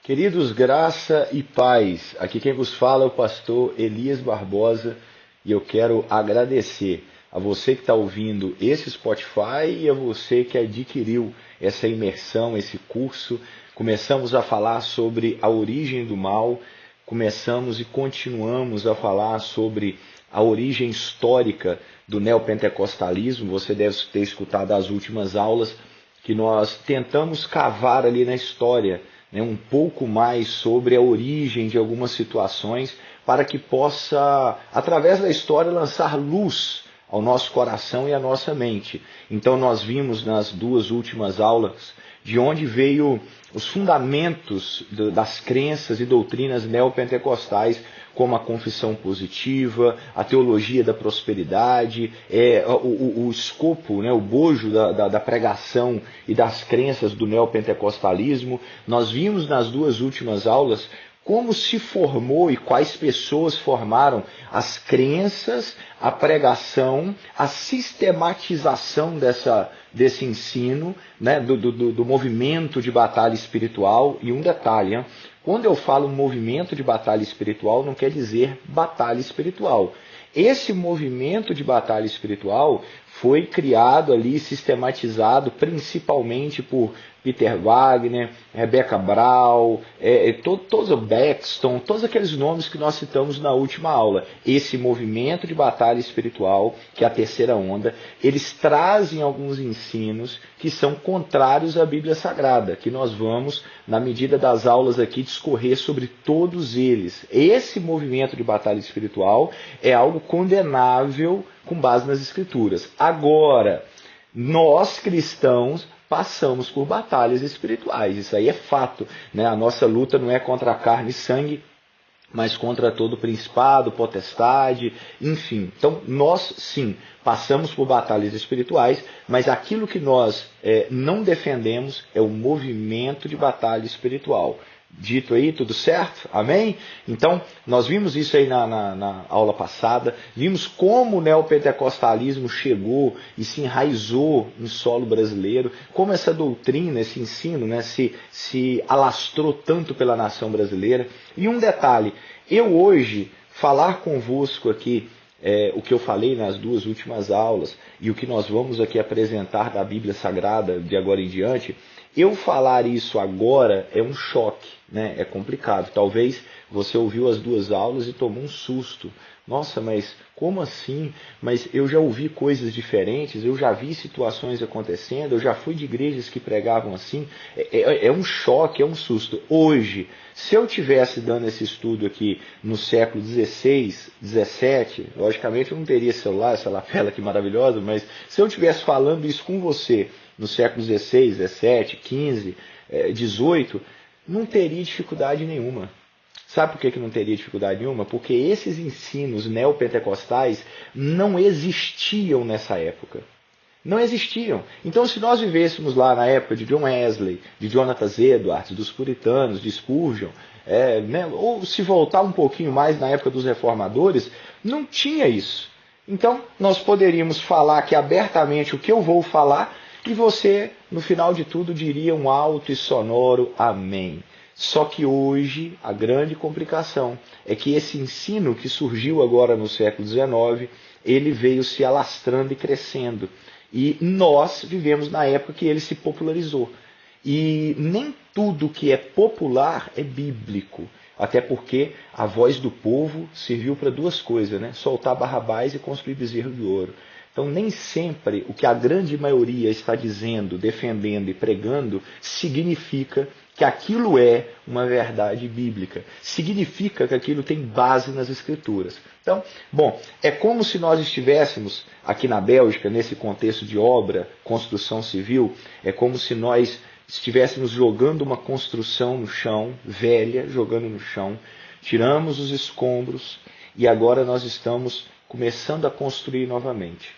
Queridos, graça e paz. Aqui quem vos fala é o pastor Elias Barbosa e eu quero agradecer a você que está ouvindo esse Spotify e a você que adquiriu essa imersão, esse curso. Começamos a falar sobre a origem do mal, começamos e continuamos a falar sobre a origem histórica do neopentecostalismo. Você deve ter escutado as últimas aulas que nós tentamos cavar ali na história, um pouco mais sobre a origem de algumas situações, para que possa, através da história, lançar luz ao nosso coração e à nossa mente. Então nós vimos nas duas últimas aulas de onde veio os fundamentos das crenças e doutrinas neopentecostais, como a confissão positiva, a teologia da prosperidade, o escopo, o bojo da pregação e das crenças do neopentecostalismo. Nós vimos nas duas últimas aulas como se formou e quais pessoas formaram as crenças, a pregação, a sistematização desse ensino, do movimento de batalha espiritual. E um detalhe, quando eu falo movimento de batalha espiritual, não quer dizer batalha espiritual. Esse movimento de batalha espiritual foi criado ali, sistematizado, principalmente por Peter Wagner, Rebecca Brown, todos o Baxton, todos aqueles nomes que nós citamos na última aula. Esse movimento de batalha espiritual, que é a terceira onda, eles trazem alguns ensinos que são contrários à Bíblia Sagrada, que nós vamos, na medida das aulas aqui, discorrer sobre todos eles. Esse movimento de batalha espiritual é algo condenável com base nas Escrituras. Agora, nós cristãos passamos por batalhas espirituais, isso aí é fato, A nossa luta não é contra a carne e sangue, mas contra todo principado, potestade, enfim. Então, nós, sim, passamos por batalhas espirituais, mas aquilo que nós não defendemos é o movimento de batalha espiritual. Dito aí, tudo certo? Amém? Então, nós vimos isso aí na aula passada, vimos como o neopentecostalismo chegou e se enraizou em solo brasileiro, como essa doutrina, esse ensino, se alastrou tanto pela nação brasileira. E um detalhe, eu hoje falar convosco aqui o que eu falei nas duas últimas aulas e o que nós vamos aqui apresentar da Bíblia Sagrada de agora em diante, eu falar isso agora é um choque, é complicado. Talvez você ouviu as duas aulas e tomou um susto. Nossa, mas como assim? Mas eu já ouvi coisas diferentes, eu já vi situações acontecendo, eu já fui de igrejas que pregavam assim. É um choque, é um susto. Hoje, se eu tivesse dando esse estudo aqui no século XVI, XVII, logicamente eu não teria celular, essa lapela aqui maravilhosa, mas se eu estivesse falando isso com você no século XVI, XVII, XV, XVIII, não teria dificuldade nenhuma. Sabe por que não teria dificuldade nenhuma? Porque esses ensinos neopentecostais não existiam nessa época. Não existiam. Então, se nós vivêssemos lá na época de John Wesley, de Jonathan Edwards, dos puritanos, de Spurgeon, ou se voltar um pouquinho mais na época dos reformadores, não tinha isso. Então, nós poderíamos falar aqui abertamente o que eu vou falar e você, no final de tudo, diria um alto e sonoro amém. Só que hoje, a grande complicação é que esse ensino que surgiu agora no século XIX, ele veio se alastrando e crescendo. E nós vivemos na época que ele se popularizou. E nem tudo que é popular é bíblico. Até porque a voz do povo serviu para duas coisas, soltar Barrabás e construir bezerro de ouro. Então, nem sempre o que a grande maioria está dizendo, defendendo e pregando significa que aquilo é uma verdade bíblica. Significa que aquilo tem base nas Escrituras. Então, é como se nós estivéssemos aqui na Bélgica, nesse contexto de obra, construção civil, é como se nós estivéssemos jogando uma construção no chão, velha, jogando no chão, tiramos os escombros e agora nós estamos começando a construir novamente.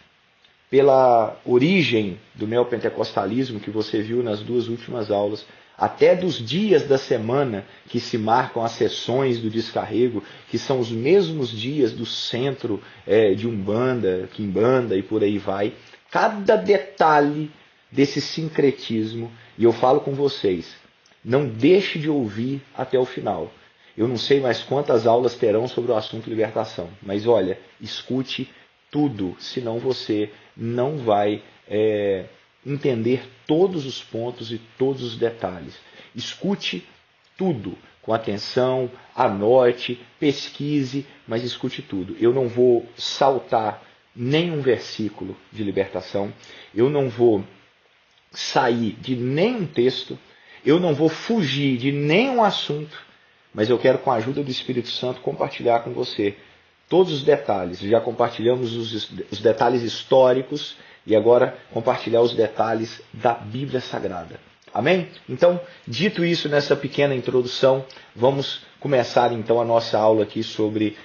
Pela origem do neopentecostalismo que você viu nas duas últimas aulas, até dos dias da semana que se marcam as sessões do descarrego, que são os mesmos dias do centro de Umbanda, Quimbanda e por aí vai, cada detalhe desse sincretismo, e eu falo com vocês, Não deixe de ouvir até o final. Eu não sei mais quantas aulas terão sobre o assunto libertação, mas olha, escute tudo, senão você não vai entender todos os pontos e todos os detalhes. Escute tudo com atenção, anote, pesquise, mas escute tudo. Eu não vou saltar nenhum versículo de libertação, eu não vou sair de nenhum texto, eu não vou fugir de nenhum assunto, mas eu quero, com a ajuda do Espírito Santo, compartilhar com você todos os detalhes. Já compartilhamos os detalhes históricos e agora compartilhar os detalhes da Bíblia Sagrada. Amém? Então, dito isso nessa pequena introdução, vamos começar então a nossa aula aqui sobre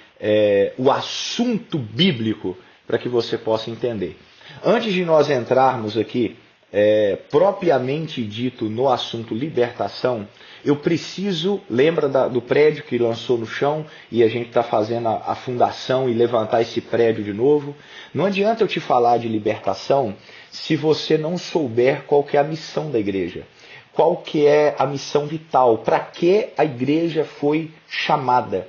o assunto bíblico, para que você possa entender. Antes de nós entrarmos aqui, propriamente dito, no assunto libertação, eu preciso, lembra do prédio que lançou no chão e a gente está fazendo a fundação e levantar esse prédio de novo? Não adianta eu te falar de libertação se você não souber qual que é a missão da igreja. Qual que é a missão vital? Para que a igreja foi chamada?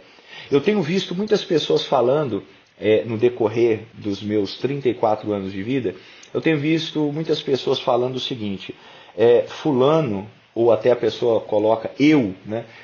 Eu tenho visto muitas pessoas falando, no decorrer dos meus 34 anos de vida, eu tenho visto muitas pessoas falando o seguinte, fulano, ou até a pessoa coloca eu,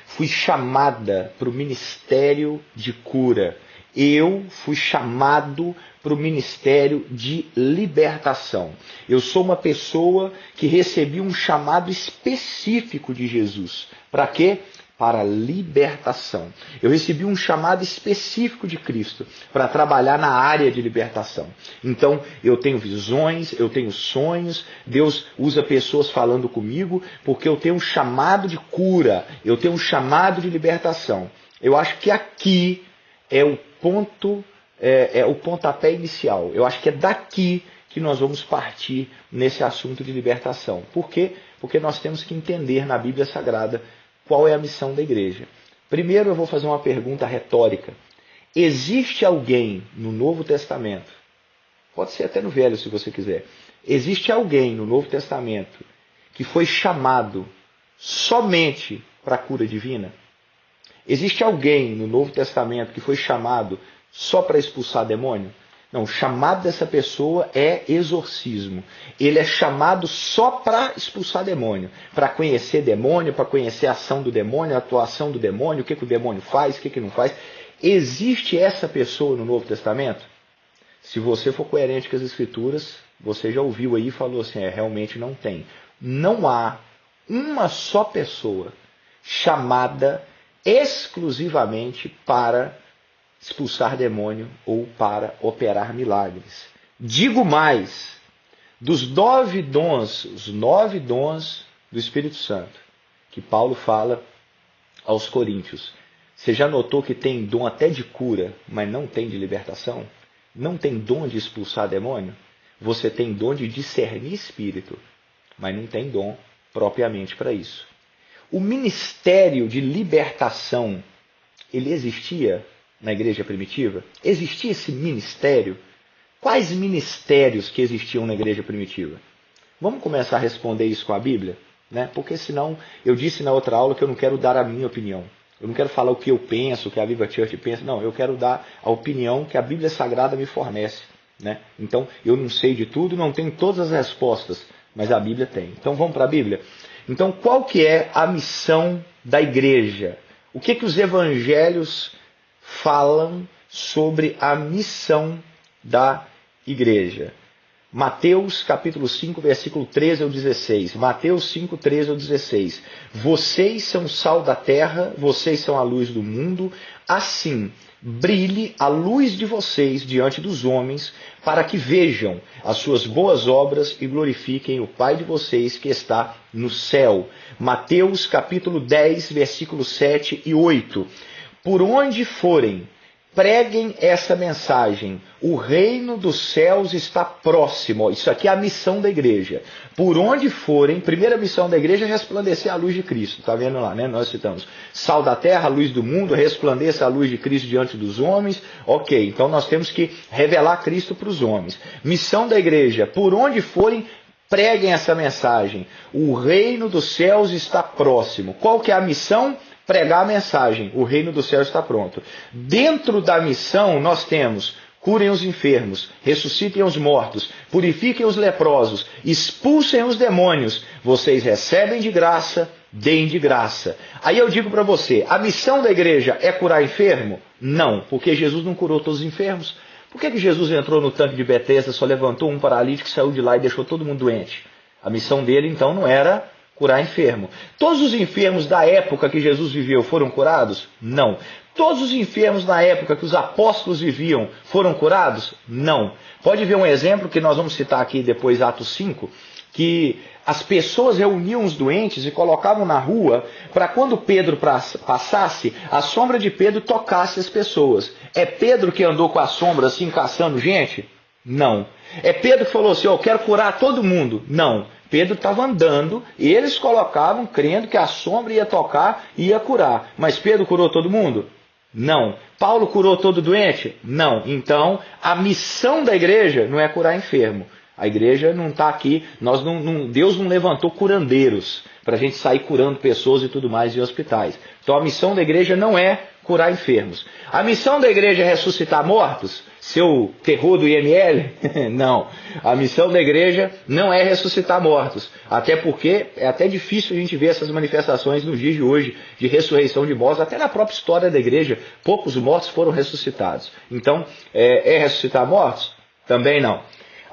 fui chamada para o ministério de cura. Eu fui chamado para o ministério de libertação. Eu sou uma pessoa que recebi um chamado específico de Jesus. Para quê? Para libertação. Eu recebi um chamado específico de Cristo para trabalhar na área de libertação. Então, eu tenho visões, eu tenho sonhos, Deus usa pessoas falando comigo, porque eu tenho um chamado de cura, eu tenho um chamado de libertação. Eu acho que aqui é o ponto, o pontapé inicial. Eu acho que é daqui que nós vamos partir nesse assunto de libertação. Por quê? Porque nós temos que entender na Bíblia Sagrada qual é a missão da igreja. Primeiro eu vou fazer uma pergunta retórica. Existe alguém no Novo Testamento, pode ser até no Velho se você quiser, existe alguém no Novo Testamento que foi chamado somente para a cura divina? Existe alguém no Novo Testamento que foi chamado só para expulsar demônio? Não, o chamado dessa pessoa é exorcismo. Ele é chamado só para expulsar demônio, para conhecer demônio, para conhecer a ação do demônio, a atuação do demônio, o que o demônio faz, o que não faz. Existe essa pessoa no Novo Testamento? Se você for coerente com as Escrituras, você já ouviu aí e falou assim, realmente não tem. Não há uma só pessoa chamada exclusivamente para expulsar demônio ou para operar milagres. Digo mais, dos 9 dons, os 9 dons do Espírito Santo, que Paulo fala aos Coríntios, você já notou que tem dom até de cura, mas não tem de libertação? Não tem dom de expulsar demônio? Você tem dom de discernir espírito, mas não tem dom propriamente para isso. O ministério de libertação, ele existia na igreja primitiva? Existia esse ministério? Quais ministérios que existiam na igreja primitiva? Vamos começar a responder isso com a Bíblia? Porque senão, eu disse na outra aula que eu não quero dar a minha opinião. Eu não quero falar o que eu penso, o que a Viva Church pensa. Não, eu quero dar a opinião que a Bíblia Sagrada me fornece. Então, eu não sei de tudo, não tenho todas as respostas, mas a Bíblia tem. Então, vamos para a Bíblia? Então, qual que é a missão da igreja? O que os evangelhos falam sobre a missão da igreja? Mateus capítulo 5, versículo 13 ao 16. Mateus 5, 13 ao 16. Vocês são sal da terra, vocês são a luz do mundo. Assim, brilhe a luz de vocês diante dos homens, para que vejam as suas boas obras e glorifiquem o Pai de vocês que está no céu. Mateus capítulo 10, versículos 7 e 8. Por onde forem, preguem essa mensagem. O reino dos céus está próximo. Isso aqui é a missão da igreja. Por onde forem, primeira missão da igreja é resplandecer a luz de Cristo. Está vendo lá, Nós citamos sal da terra, luz do mundo, resplandeça a luz de Cristo diante dos homens. Ok, então nós temos que revelar Cristo para os homens. Missão da igreja, por onde forem, preguem essa mensagem. O reino dos céus está próximo. Qual que é a missão? Pregar a mensagem. O reino dos céus está pronto. Dentro da missão nós temos: curem os enfermos, ressuscitem os mortos, purifiquem os leprosos, expulsem os demônios. Vocês recebem de graça, deem de graça. Aí eu digo para você, a missão da igreja é curar enfermo? Não, porque Jesus não curou todos os enfermos. Por que Jesus entrou no tanque de Betesda, só levantou um paralítico, saiu de lá e deixou todo mundo doente? A missão dele então não era curar enfermo. Todos os enfermos da época que Jesus viveu foram curados? Não. Todos os enfermos na época que os apóstolos viviam foram curados? Não. Pode ver um exemplo que nós vamos citar aqui depois, Atos 5, que as pessoas reuniam os doentes e colocavam na rua para quando Pedro passasse, a sombra de Pedro tocasse as pessoas. É Pedro que andou com a sombra assim, caçando gente? Não. É Pedro que falou assim, eu quero curar todo mundo? Não. Pedro estava andando e eles colocavam crendo que a sombra ia tocar e ia curar. Mas Pedro curou todo mundo? Não. Paulo curou todo doente? Não. Então, a missão da igreja não é curar enfermo. A igreja não está aqui, Deus não levantou curandeiros para a gente sair curando pessoas e tudo mais em hospitais. Então a missão da igreja não é curar enfermos. A missão da igreja é ressuscitar mortos? Seu terror do IML? Não. A missão da igreja não é ressuscitar mortos. Até porque é até difícil a gente ver essas manifestações nos dias de hoje, de ressurreição de mortos. Até na própria história da igreja, poucos mortos foram ressuscitados. Então, é ressuscitar mortos? Também não.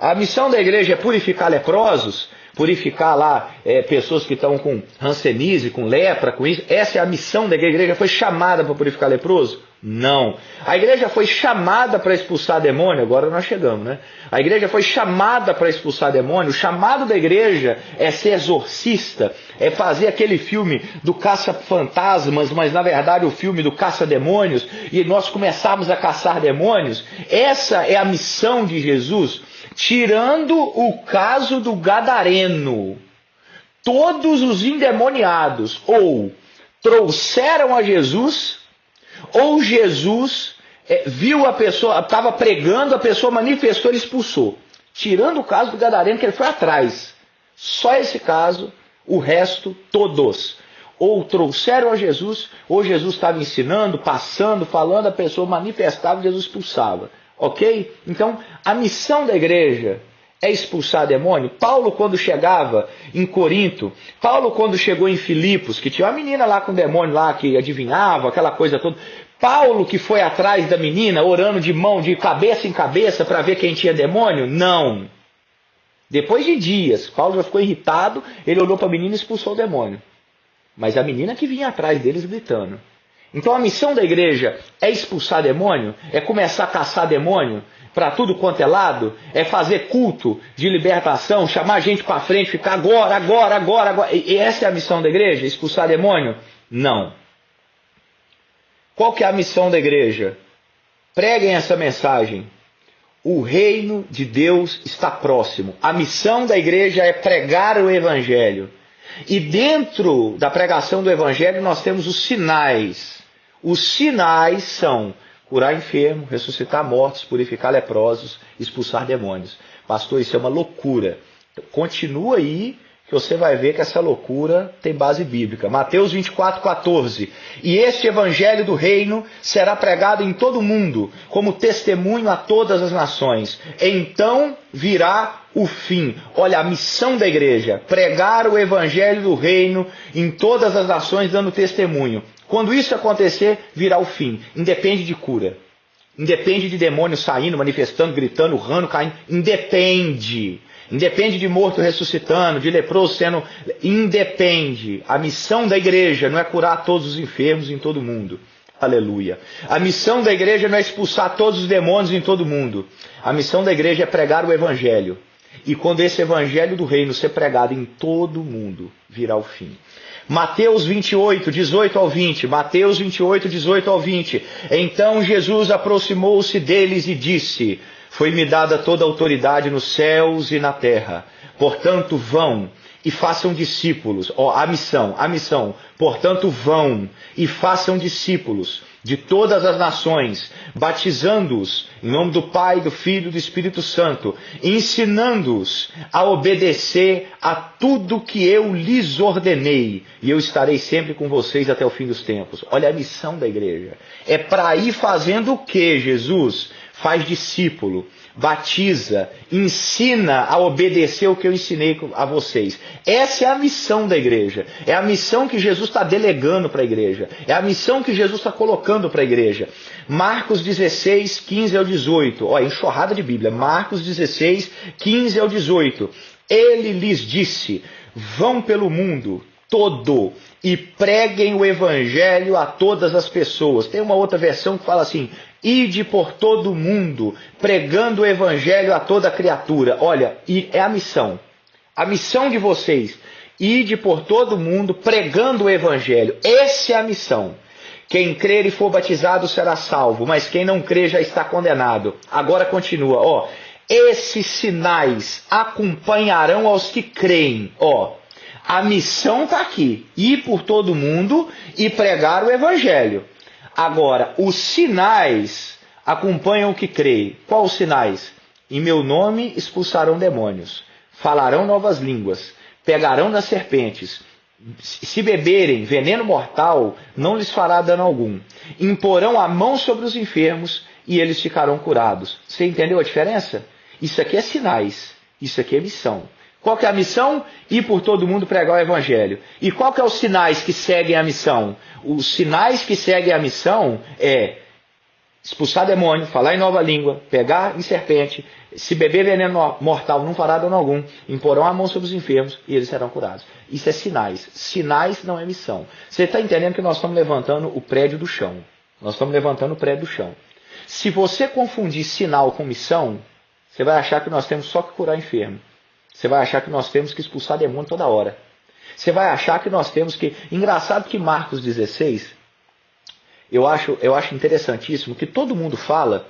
A missão da igreja é purificar leprosos, purificar lá pessoas que estão com hanseníase, com lepra, com isso. Essa é a missão da igreja. A igreja foi chamada para purificar leproso? Não. A igreja foi chamada para expulsar demônio? Agora nós chegamos, né? A igreja foi chamada para expulsar demônio. O chamado da igreja é ser exorcista, é fazer aquele filme do caça-fantasmas, mas na verdade o filme do caça-demônios, e nós começarmos a caçar demônios. Essa é a missão de Jesus. Tirando o caso do gadareno, todos os endemoniados ou trouxeram a Jesus, ou Jesus viu a pessoa, estava pregando, a pessoa manifestou, ele expulsou. Tirando o caso do gadareno, que ele foi atrás. Só esse caso, o resto, todos. Ou trouxeram a Jesus, ou Jesus estava ensinando, passando, falando, a pessoa manifestava e Jesus expulsava. Ok? Então, a missão da igreja é expulsar demônio. Paulo, quando chegava em Corinto, Paulo, quando chegou em Filipos, que tinha uma menina lá com demônio lá, que adivinhava, aquela coisa toda. Paulo, que foi atrás da menina, orando de mão, de cabeça em cabeça, para ver quem tinha demônio? Não. Depois de dias, Paulo já ficou irritado, ele olhou para a menina e expulsou o demônio. Mas a menina que vinha atrás deles gritando. Então a missão da igreja é expulsar demônio? É começar a caçar demônio para tudo quanto é lado? É fazer culto de libertação, chamar a gente para frente, ficar agora. E essa é a missão da igreja? Expulsar demônio? Não. Qual que é a missão da igreja? Preguem essa mensagem. O reino de Deus está próximo. A missão da igreja é pregar o evangelho. E dentro da pregação do evangelho nós temos os sinais. Os sinais são curar enfermo, ressuscitar mortos, purificar leprosos, expulsar demônios. Pastor, isso é uma loucura. Continua aí que você vai ver que essa loucura tem base bíblica. Mateus 24:14. E este evangelho do reino será pregado em todo o mundo, como testemunho a todas as nações. Então virá o fim. Olha, a missão da igreja, pregar o evangelho do reino em todas as nações, dando testemunho. Quando isso acontecer, virá o fim. Independe de cura. Independe de demônio saindo, manifestando, gritando, urrando, caindo. Independe. Independe de morto ressuscitando, de leproso sendo... Independe. A missão da igreja não é curar todos os enfermos em todo o mundo. Aleluia. A missão da igreja não é expulsar todos os demônios em todo o mundo. A missão da igreja é pregar o evangelho. E quando esse evangelho do reino ser pregado em todo o mundo, virá o fim. Mateus 28, 18 ao 20. Mateus 28, 18 ao 20. Então Jesus aproximou-se deles e disse: foi-me dada toda a autoridade nos céus e na terra. Portanto, vão e façam discípulos. A missão. Portanto, vão e façam discípulos de todas as nações, batizando-os em nome do Pai, do Filho e do Espírito Santo, ensinando-os a obedecer a tudo que eu lhes ordenei, e eu estarei sempre com vocês até o fim dos tempos. Olha a missão da igreja. É para ir fazendo o que, Jesus? Faz discípulo, batiza, ensina a obedecer o que eu ensinei a vocês. Essa é a missão da igreja. É a missão que Jesus está delegando para a igreja. É a missão que Jesus está colocando para a igreja. Marcos 16, 15 ao 18. Olha, enxurrada de Bíblia. Marcos 16, 15 ao 18. Ele lhes disse: vão pelo mundo todo e preguem o evangelho a todas as pessoas. Tem uma outra versão que fala assim: ide por todo o mundo, pregando o evangelho a toda criatura. Olha, e é a missão. A missão de vocês: ide por todo o mundo, pregando o evangelho. Essa é a missão. Quem crer e for batizado será salvo, mas quem não crer já está condenado. Agora continua, ó. Esses sinais acompanharão aos que creem. Ó, a missão está aqui: ir por todo mundo e pregar o evangelho. Agora, os sinais acompanham o que creem. Quais os sinais? Em meu nome expulsarão demônios, falarão novas línguas, pegarão nas serpentes, se beberem veneno mortal, não lhes fará dano algum. Imporão a mão sobre os enfermos e eles ficarão curados. Você entendeu a diferença? Isso aqui é sinais, isso aqui é missão. Qual que é a missão? Ir por todo mundo pregar o evangelho. E qual que é os sinais que seguem a missão? Os sinais que seguem a missão é expulsar demônio, falar em nova língua, pegar em serpente, se beber veneno mortal não fará dano algum, imporão a mão sobre os enfermos e eles serão curados. Isso é sinais. Sinais não é missão. Você está entendendo que nós estamos levantando o prédio do chão. Nós estamos levantando o prédio do chão. Se você confundir sinal com missão, você vai achar que nós temos só que curar enfermo. Você vai achar que nós temos que expulsar demônio toda hora. Você vai achar que nós temos que... Engraçado que Marcos 16, eu acho interessantíssimo que todo mundo fala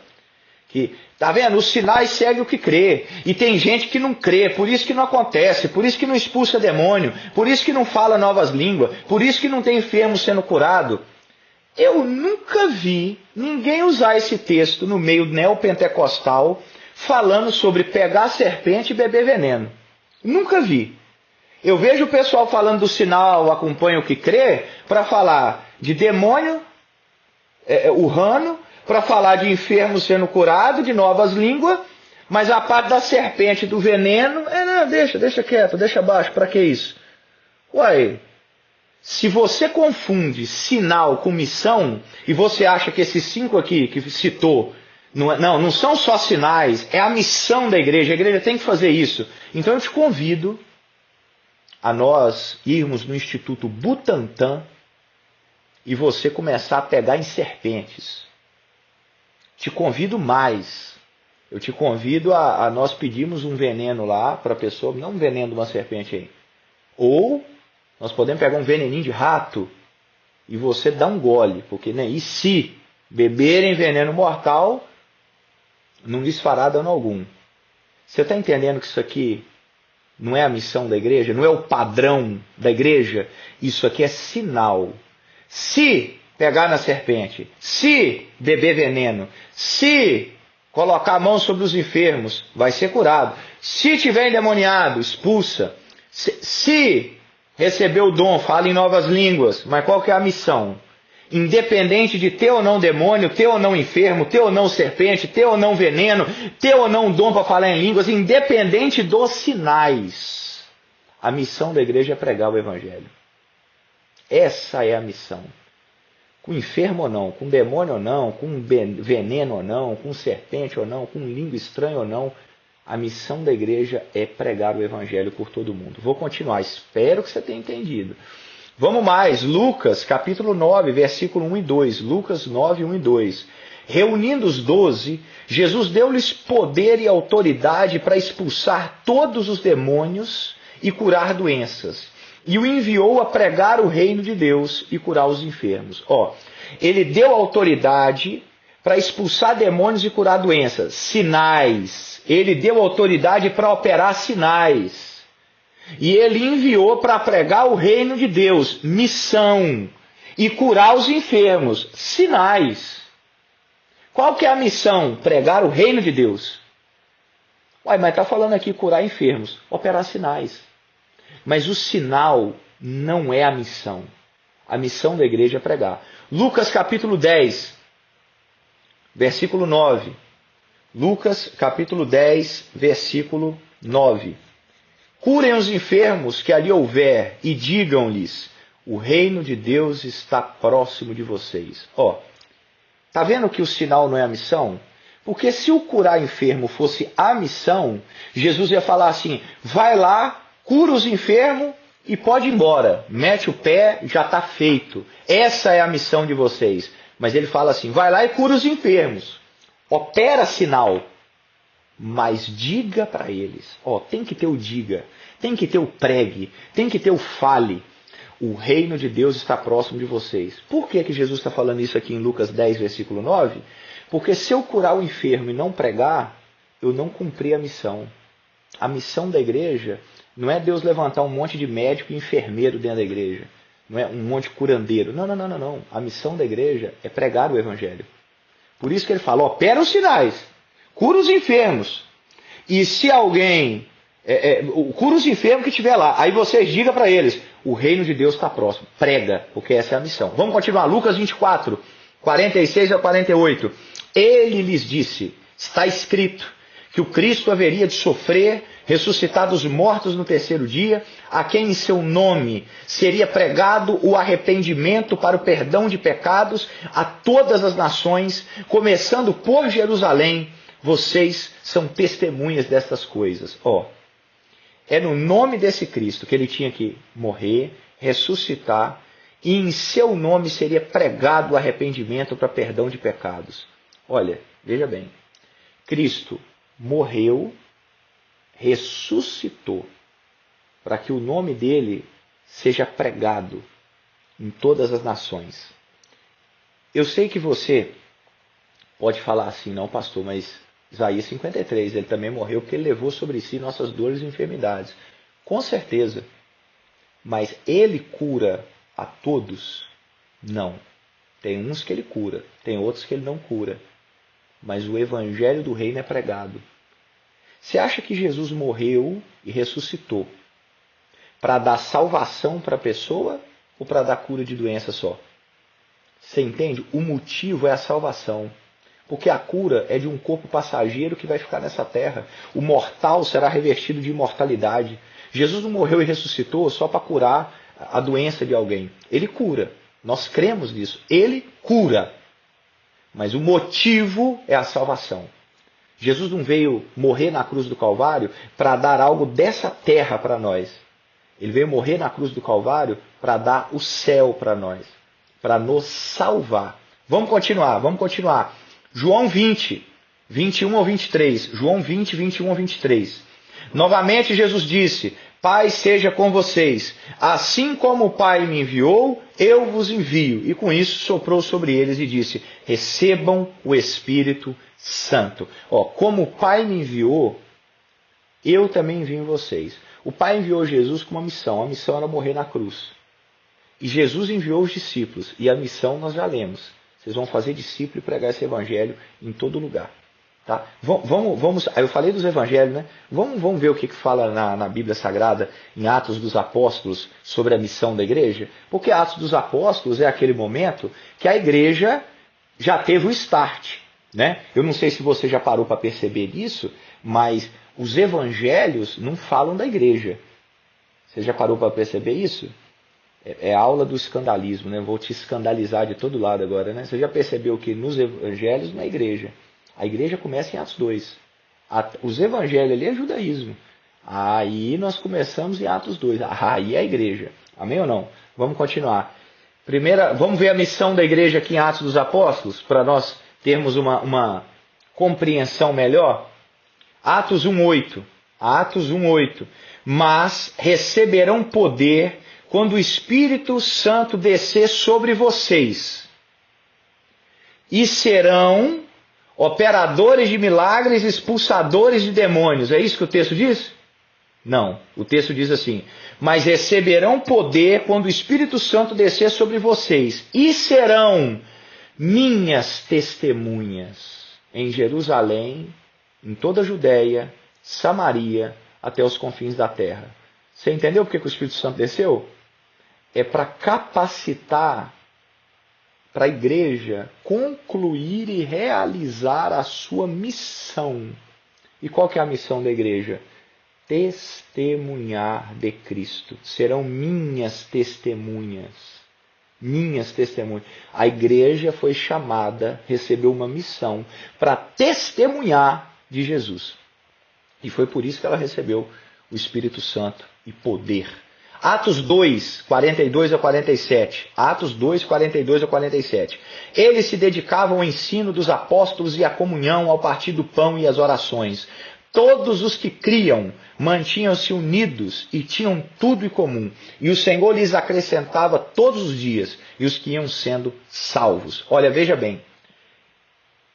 que, tá vendo, os sinais seguem o que crê. E tem gente que não crê, por isso que não acontece, por isso que não expulsa demônio, por isso que não fala novas línguas, por isso que não tem enfermo sendo curado. Eu nunca vi ninguém usar esse texto no meio neopentecostal falando sobre pegar a serpente e beber veneno. Nunca vi. Eu vejo o pessoal falando do sinal acompanha o que crê para falar de demônio urrando, para falar de enfermo sendo curado, de novas línguas, mas a parte da serpente, do veneno, não, deixa quieto, deixa abaixo, para que isso? Uai, se você confunde sinal com missão, e você acha que esses 5 aqui que citou, não são só sinais, é a missão da igreja. A igreja tem que fazer isso. Então eu te convido a nós irmos no Instituto Butantan e você começar a pegar em serpentes. Te convido mais. Eu te convido a nós pedirmos um veneno lá para a pessoa, não um veneno de uma serpente aí. Ou nós podemos pegar um veneninho de rato e você dá um gole, porque né, e se beberem veneno mortal, não lhes fará dano algum. Você está entendendo que isso aqui não é a missão da igreja? Não é o padrão da igreja? Isso aqui é sinal. Se pegar na serpente, se beber veneno, se colocar a mão sobre os enfermos, vai ser curado. Se tiver endemoniado, expulsa. Se receber o dom, fala em novas línguas. Mas qual que é a missão? Independente de ter ou não demônio, ter ou não enfermo, ter ou não serpente, ter ou não veneno, ter ou não dom para falar em línguas, independente dos sinais, a missão da igreja é pregar o evangelho. Essa é a missão. Com enfermo ou não, com demônio ou não, com veneno ou não, com serpente ou não, com língua estranha ou não, a missão da igreja é pregar o evangelho por todo mundo. Vou continuar, espero que você tenha entendido. Vamos mais, Lucas capítulo 9, versículo 1 e 2. Lucas 9, 1 e 2. Reunindo os 12, Jesus deu-lhes poder e autoridade para expulsar todos os demônios e curar doenças. E o enviou a pregar o reino de Deus e curar os enfermos. Ele deu autoridade para expulsar demônios e curar doenças. Sinais. Ele deu autoridade para operar sinais. E ele enviou para pregar o reino de Deus, missão. e curar os enfermos. Sinais. Qual que é a missão? Pregar o reino de Deus. Uai, mas está falando aqui curar enfermos, operar sinais. Mas o sinal não é a missão. A missão da igreja é pregar. Lucas capítulo 10, versículo 9. Lucas capítulo 10, versículo 9. Curem os enfermos que ali houver e digam-lhes, o reino de Deus está próximo de vocês. Ó, tá vendo que o sinal não é a missão? Porque se o curar enfermo fosse a missão, Jesus ia falar assim, vai lá, cura os enfermos e pode ir embora. Mete o pé, já está feito. Essa é a missão de vocês. Mas ele fala assim, vai lá e cura os enfermos. Opera sinal. Mas diga para eles, ó, tem que ter o diga, tem que ter o pregue, tem que ter o fale. O reino de Deus está próximo de vocês. Por que que Jesus está falando isso aqui em Lucas 10, versículo 9? Porque se eu curar o enfermo e não pregar, eu não cumpri a missão. A missão da igreja não é Deus levantar um monte de médico e enfermeiro dentro da igreja. Não é um monte de curandeiro. Não, não, não, não, não. A missão da igreja é pregar o evangelho. Por isso que ele fala, opera os sinais. Cura os enfermos. E se alguém... cura os enfermos que estiver lá. Aí vocês digam para eles, o reino de Deus está próximo. Prega, porque essa é a missão. Vamos continuar. Lucas 24, 46 a 48. Ele lhes disse, está escrito, que o Cristo haveria de sofrer, ressuscitar dos mortos no terceiro dia, a quem em seu nome seria pregado o arrependimento para o perdão de pecados a todas as nações, começando por Jerusalém. Vocês são testemunhas destas coisas. Ó, é no nome desse Cristo que ele tinha que morrer, ressuscitar, e em seu nome seria pregado o arrependimento para perdão de pecados. Olha, veja bem, Cristo morreu, ressuscitou, para que o nome dele seja pregado em todas as nações. Eu sei que você pode falar assim, não pastor, mas Isaías 53, ele também morreu porque ele levou sobre si nossas dores e enfermidades. Com certeza. Mas ele cura a todos? Não. Tem uns que ele cura, tem outros que ele não cura. Mas o evangelho do reino é pregado. Você acha que Jesus morreu e ressuscitou para dar salvação para a pessoa ou para dar cura de doença só? Você entende? O motivo é a salvação. Porque a cura é de um corpo passageiro que vai ficar nessa terra. O mortal será revestido de imortalidade. Jesus não morreu e ressuscitou só para curar a doença de alguém. Ele cura. Nós cremos nisso. Ele cura. Mas o motivo é a salvação. Jesus não veio morrer na cruz do Calvário para dar algo dessa terra para nós. Ele veio morrer na cruz do Calvário para dar o céu para nós. Para nos salvar. Vamos continuar. João 20, 21 ao 23. João 20, 21 ao 23. Novamente Jesus disse, Pai seja com vocês. Assim como o Pai me enviou, eu vos envio. E com isso soprou sobre eles e disse, recebam o Espírito Santo. Ó, como o Pai me enviou, eu também envio vocês. O Pai enviou Jesus com uma missão. A missão era morrer na cruz. E Jesus enviou os discípulos. E a missão nós já lemos. Vocês vão fazer discípulo e pregar esse evangelho em todo lugar. Tá? Vamos, eu falei dos evangelhos, né? Vamos ver o que fala na Bíblia Sagrada, em Atos dos Apóstolos, sobre a missão da igreja? Porque Atos dos Apóstolos é aquele momento que a igreja já teve o start. Né? Eu não sei se você já parou para perceber isso, mas os evangelhos não falam da igreja. Você já parou para perceber isso? É a aula do escandalismo, né? Vou te escandalizar de todo lado agora, né? Você já percebeu que nos evangelhos não é igreja. A igreja começa em Atos 2. Os evangelhos ali é judaísmo. Aí nós começamos em Atos 2. Aí é a igreja. Amém ou não? Vamos continuar. Vamos ver a missão da igreja aqui em Atos dos Apóstolos, para nós termos uma compreensão melhor. Atos 1:8. Atos 1:8. Mas receberão poder quando o Espírito Santo descer sobre vocês. E serão operadores de milagres, expulsadores de demônios. É isso que o texto diz? Não, o texto diz assim: mas receberão poder quando o Espírito Santo descer sobre vocês, e serão minhas testemunhas em Jerusalém, em toda a Judéia, Samaria, até os confins da terra. Você entendeu por que o Espírito Santo desceu? É para capacitar, para a igreja concluir e realizar a sua missão. E qual que é a missão da igreja? Testemunhar de Cristo. Serão minhas testemunhas. Minhas testemunhas. A igreja foi chamada, recebeu uma missão para testemunhar de Jesus. E foi por isso que ela recebeu o Espírito Santo e poder. Atos 2, 42 a 47. Atos 2, 42 a 47. Eles se dedicavam ao ensino dos apóstolos e à comunhão, ao partir do pão e às orações. Todos os que criam mantinham-se unidos e tinham tudo em comum. E o Senhor lhes acrescentava todos os dias e os que iam sendo salvos. Olha, veja bem.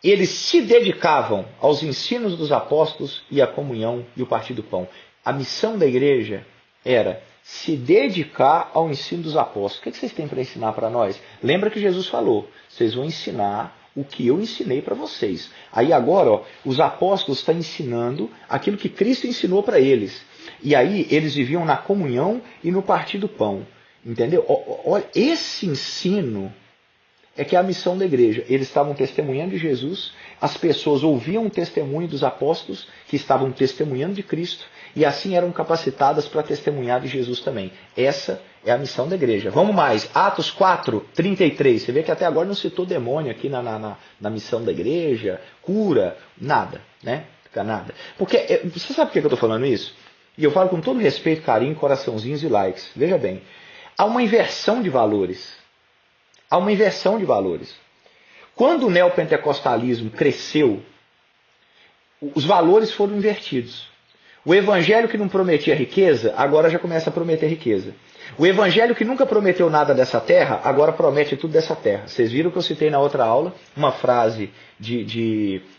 Eles se dedicavam aos ensinos dos apóstolos e à comunhão e o partir do pão. A missão da igreja era se dedicar ao ensino dos apóstolos. O que vocês têm para ensinar para nós? Lembra que Jesus falou, vocês vão ensinar o que eu ensinei para vocês. Aí agora, ó, os apóstolos estão ensinando aquilo que Cristo ensinou para eles. E aí eles viviam na comunhão e no partir do pão. Entendeu? Olha, esse ensino é que é a missão da igreja. Eles estavam testemunhando de Jesus, as pessoas ouviam o testemunho dos apóstolos, que estavam testemunhando de Cristo, e assim eram capacitadas para testemunhar de Jesus também. Essa é a missão da igreja. Vamos mais. Atos 4, 33. Você vê que até agora não citou demônio aqui na missão da igreja, cura, nada, né? Nada. Porque, você sabe por que eu estou falando isso? E eu falo com todo respeito, carinho, coraçãozinhos e likes. Veja bem, há uma inversão de valores. Há uma inversão de valores. Quando o neopentecostalismo cresceu, os valores foram invertidos. O evangelho que não prometia riqueza, agora já começa a prometer riqueza. O evangelho que nunca prometeu nada dessa terra, agora promete tudo dessa terra. Vocês viram que eu citei na outra aula uma frase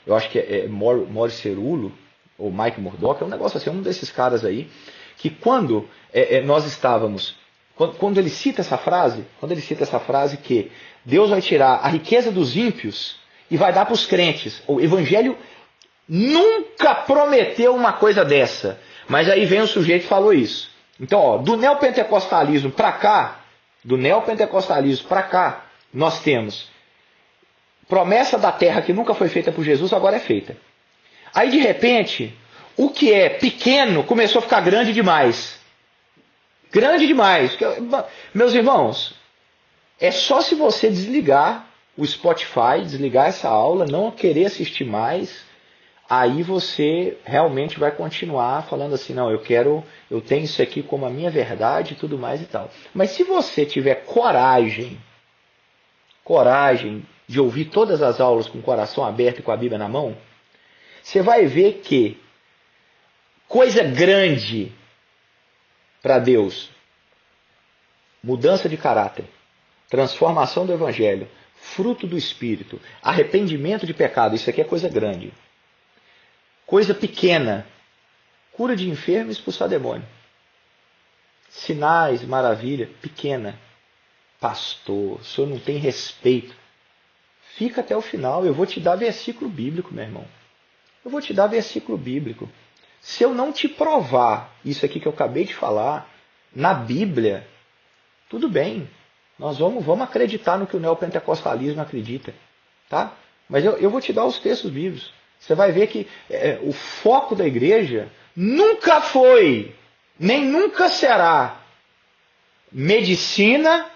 eu acho que é Maurice Cerullo, ou Mike Murdock, é um negócio assim, um desses caras aí, que quando nós estávamos, quando ele cita essa frase que Deus vai tirar a riqueza dos ímpios e vai dar para os crentes. O evangelho nunca prometeu uma coisa dessa. Mas aí vem o sujeito e falou isso. Então, ó, do neopentecostalismo para cá, nós temos promessa da terra que nunca foi feita por Jesus, agora é feita. Aí, de repente, o que é pequeno começou a ficar grande demais. Grande demais. Meus irmãos, é só se você desligar o Spotify, desligar essa aula, não querer assistir mais, aí você realmente vai continuar falando assim, não, eu tenho isso aqui como a minha verdade e tudo mais e tal. Mas se você tiver coragem de ouvir todas as aulas com o coração aberto e com a Bíblia na mão, você vai ver que coisa grande para Deus, mudança de caráter, transformação do Evangelho, fruto do Espírito, arrependimento de pecado, isso aqui é coisa grande. Coisa pequena, cura de enfermo e expulsar demônio. Sinais, maravilha, pequena. Pastor, o senhor não tem respeito. Fica até o final, eu vou te dar versículo bíblico, meu irmão. Eu vou te dar versículo bíblico. Se eu não te provar isso aqui que eu acabei de falar, na Bíblia, tudo bem. Nós vamos acreditar no que o neopentecostalismo acredita. Tá? Mas eu vou te dar os textos bíblicos. Você vai ver que o foco da igreja nunca foi, nem nunca será, medicina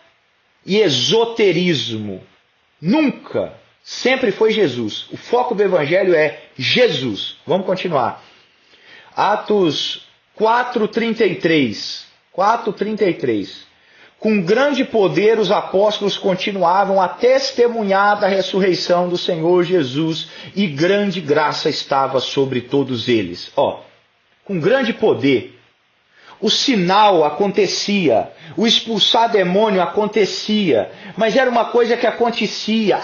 e esoterismo. Nunca. Sempre foi Jesus. O foco do evangelho é Jesus. Vamos continuar. Atos 4:33. 4:33. Com grande poder os apóstolos continuavam a testemunhar da ressurreição do Senhor Jesus e grande graça estava sobre todos eles. Ó, com grande poder. O sinal acontecia, o expulsar demônio acontecia, mas era uma coisa que acontecia.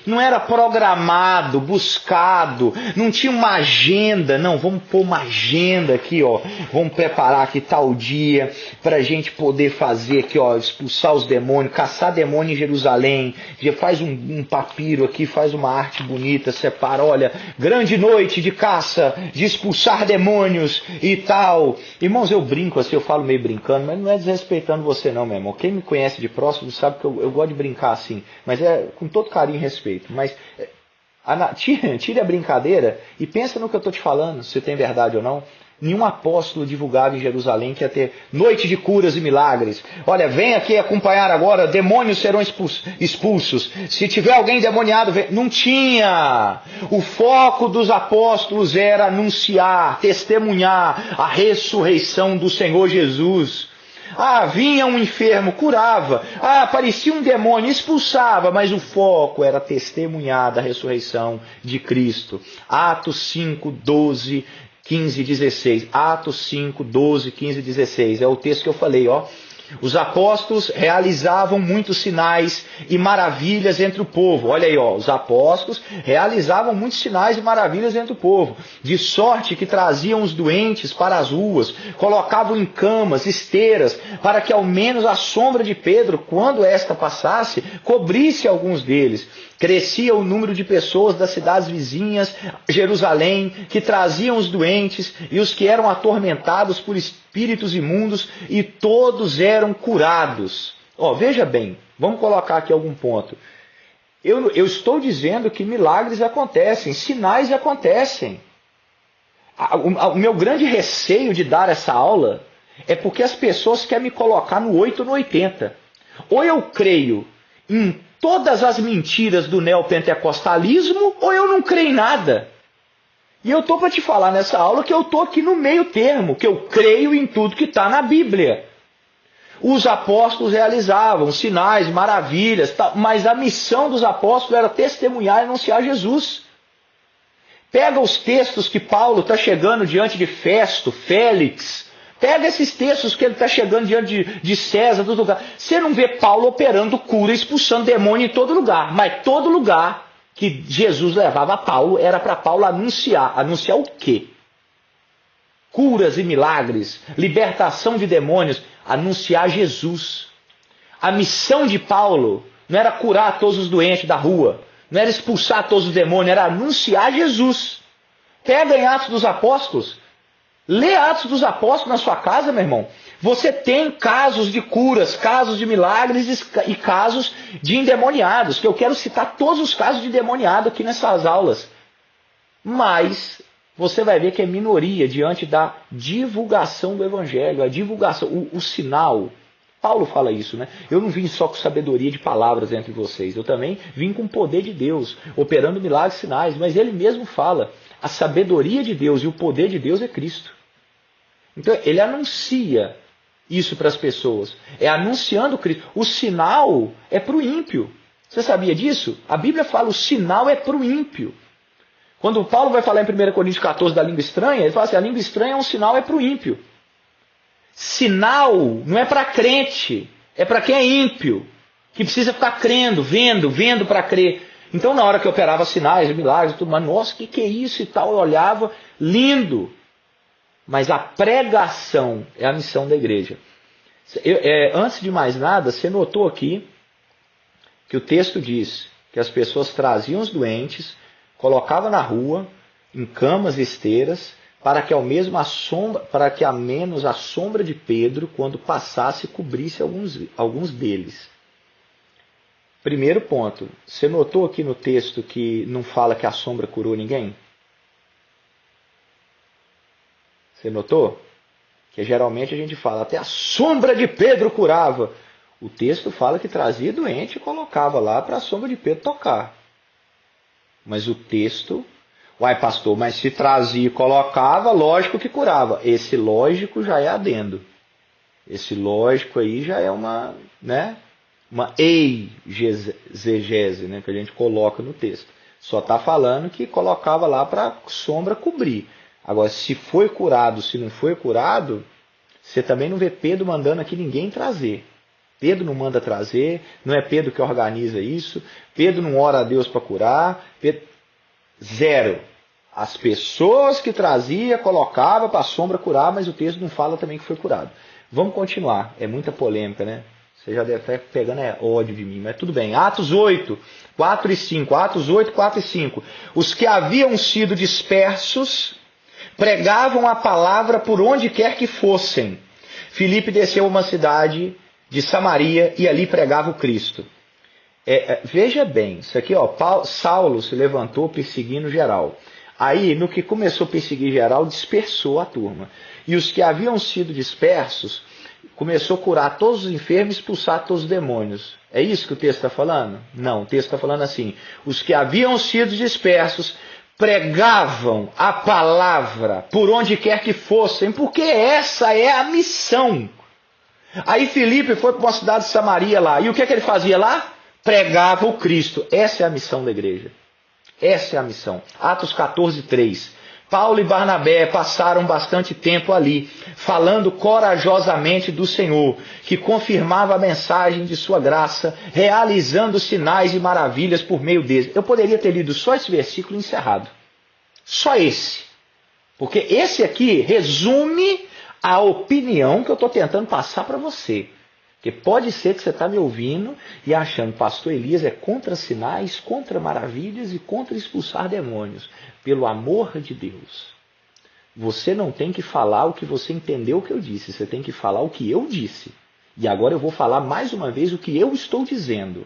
Não era programado, buscado, não tinha uma agenda. Não, vamos pôr uma agenda aqui, ó. Vamos preparar aqui tal dia para a gente poder fazer aqui, ó, expulsar os demônios, caçar demônio em Jerusalém. Já faz um papiro aqui, faz uma arte bonita, separa, olha, grande noite de caça, de expulsar demônios e tal. Irmãos, eu brinco assim, eu falo meio brincando, mas não é desrespeitando você não, meu irmão. Quem me conhece de próximo sabe que eu gosto de brincar assim, mas é com todo carinho e respeito. Mas tire a brincadeira e pensa no que eu estou te falando, se tem verdade ou não. Nenhum apóstolo divulgava em Jerusalém que ia ter noite de curas e milagres. Olha, vem aqui acompanhar agora, demônios serão expulsos. Se tiver alguém endemoniado, vem. Não tinha. O foco dos apóstolos era anunciar, testemunhar a ressurreição do Senhor Jesus. Vinha um enfermo, curava. Aparecia um demônio, expulsava. Mas o foco era testemunhar da ressurreição de Cristo. Atos 5, 12, 15 e 16. Atos 5, 12, 15 e 16. É o texto que eu falei, ó. Os apóstolos realizavam muitos sinais e maravilhas entre o povo. Olha aí, ó, os apóstolos realizavam muitos sinais e maravilhas entre o povo. De sorte que traziam os doentes para as ruas, colocavam em camas, esteiras, para que ao menos a sombra de Pedro, quando esta passasse, cobrisse alguns deles. Crescia o número de pessoas das cidades vizinhas, Jerusalém, que traziam os doentes e os que eram atormentados por espíritos imundos, e todos eram curados. Veja bem, vamos colocar aqui algum ponto. Eu estou dizendo que milagres acontecem, sinais acontecem. O meu grande receio de dar essa aula é porque as pessoas querem me colocar no 8 ou no 80. Ou eu creio em todas as mentiras do neopentecostalismo, ou eu não creio em nada. E eu estou para te falar nessa aula que eu estou aqui no meio termo, que eu creio em tudo que está na Bíblia. Os apóstolos realizavam sinais, maravilhas, mas a missão dos apóstolos era testemunhar e anunciar Jesus. Pega os textos que Paulo está chegando diante de Festo, Félix. Pega esses textos que ele está chegando diante de César, todo lugar. Você não vê Paulo operando cura, expulsando demônio em todo lugar. Mas todo lugar que Jesus levava a Paulo era para Paulo anunciar. Anunciar o quê? Curas e milagres, libertação de demônios. Anunciar Jesus. A missão de Paulo não era curar todos os doentes da rua. Não era expulsar todos os demônios. Era anunciar Jesus. Pega em Atos dos Apóstolos. Lê Atos dos Apóstolos na sua casa, meu irmão. Você tem casos de curas, casos de milagres e casos de endemoniados, que eu quero citar todos os casos de endemoniado aqui nessas aulas. Mas você vai ver que é minoria diante da divulgação do Evangelho, a divulgação, o sinal. Paulo fala isso, né? Eu não vim só com sabedoria de palavras entre vocês, eu também vim com o poder de Deus, operando milagres e sinais, mas ele mesmo fala, a sabedoria de Deus e o poder de Deus é Cristo. Então ele anuncia isso para as pessoas. É anunciando Cristo. O sinal é para o ímpio. Você sabia disso? A Bíblia fala o sinal é para o ímpio. Quando Paulo vai falar em 1 Coríntios 14 da língua estranha, ele fala assim, a língua estranha é um sinal, é para o ímpio. Sinal não é para crente, é para quem é ímpio, que precisa ficar crendo, vendo para crer. Então na hora que eu operava sinais, milagres e tudo mais, nossa, que é isso e tal, eu olhava, lindo. Mas a pregação é a missão da igreja. Antes de mais nada, você notou aqui que o texto diz que as pessoas traziam os doentes, colocavam na rua, em camas e esteiras, para que ao menos a sombra de Pedro, quando passasse, cobrisse alguns deles. Primeiro ponto, você notou aqui no texto que não fala que a sombra curou ninguém? Você notou? Que geralmente a gente fala, até a sombra de Pedro curava. O texto fala que trazia doente e colocava lá para a sombra de Pedro tocar. Mas o texto, pastor, mas se trazia e colocava, lógico que curava. Esse lógico já é adendo. Esse lógico aí já é uma exegese, que a gente coloca no texto. Só está falando que colocava lá para a sombra cobrir. Agora, se foi curado, se não foi curado, você também não vê Pedro mandando aqui ninguém trazer. Pedro não manda trazer, não é Pedro que organiza isso, Pedro não ora a Deus para curar, zero. As pessoas que trazia, colocava para a sombra curar, mas o texto não fala também que foi curado. Vamos continuar, é muita polêmica, né? Você já deve estar pegando ódio de mim, mas tudo bem. Atos 8, 4 e 5. Atos 8, 4 e 5. Os que haviam sido dispersos pregavam a palavra por onde quer que fossem. Filipe desceu a uma cidade de Samaria e ali pregava o Cristo. Veja bem, isso aqui, Saulo se levantou perseguindo geral. Aí, no que começou a perseguir geral, dispersou a turma. E os que haviam sido dispersos, começou a curar todos os enfermos e expulsar todos os demônios. É isso que o texto está falando? Não, o texto está falando assim. Os que haviam sido dispersos pregavam a palavra por onde quer que fossem, porque essa é a missão. Aí Filipe foi para uma cidade de Samaria lá. E o que ele fazia lá? Pregava o Cristo. Essa é a missão da igreja. Essa é a missão. Atos 14, 3. Paulo e Barnabé passaram bastante tempo ali, falando corajosamente do Senhor, que confirmava a mensagem de sua graça, realizando sinais e maravilhas por meio deles. Eu poderia ter lido só esse versículo encerrado. Só esse. Porque esse aqui resume a opinião que eu estou tentando passar para você. Porque pode ser que você está me ouvindo e achando que pastor Elias é contra sinais, contra maravilhas e contra expulsar demônios. Pelo amor de Deus. Você não tem que falar o que você entendeu que eu disse. Você tem que falar o que eu disse. E agora eu vou falar mais uma vez o que eu estou dizendo.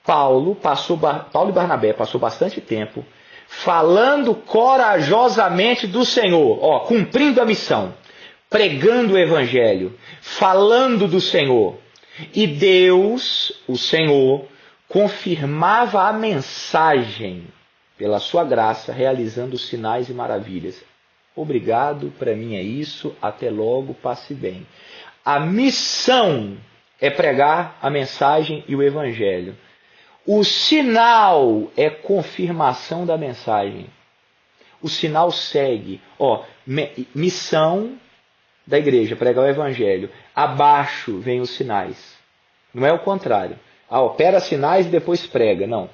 Paulo e Barnabé passou bastante tempo falando corajosamente do Senhor. Cumprindo a missão. Pregando o evangelho, falando do Senhor. E Deus, o Senhor, confirmava a mensagem pela sua graça, realizando sinais e maravilhas. Obrigado, para mim é isso, até logo, passe bem. A missão é pregar a mensagem e o evangelho. O sinal é confirmação da mensagem. O sinal segue. Missão da igreja, pregar o evangelho. Abaixo vem os sinais. Não é o contrário. Opera sinais e depois prega. Não.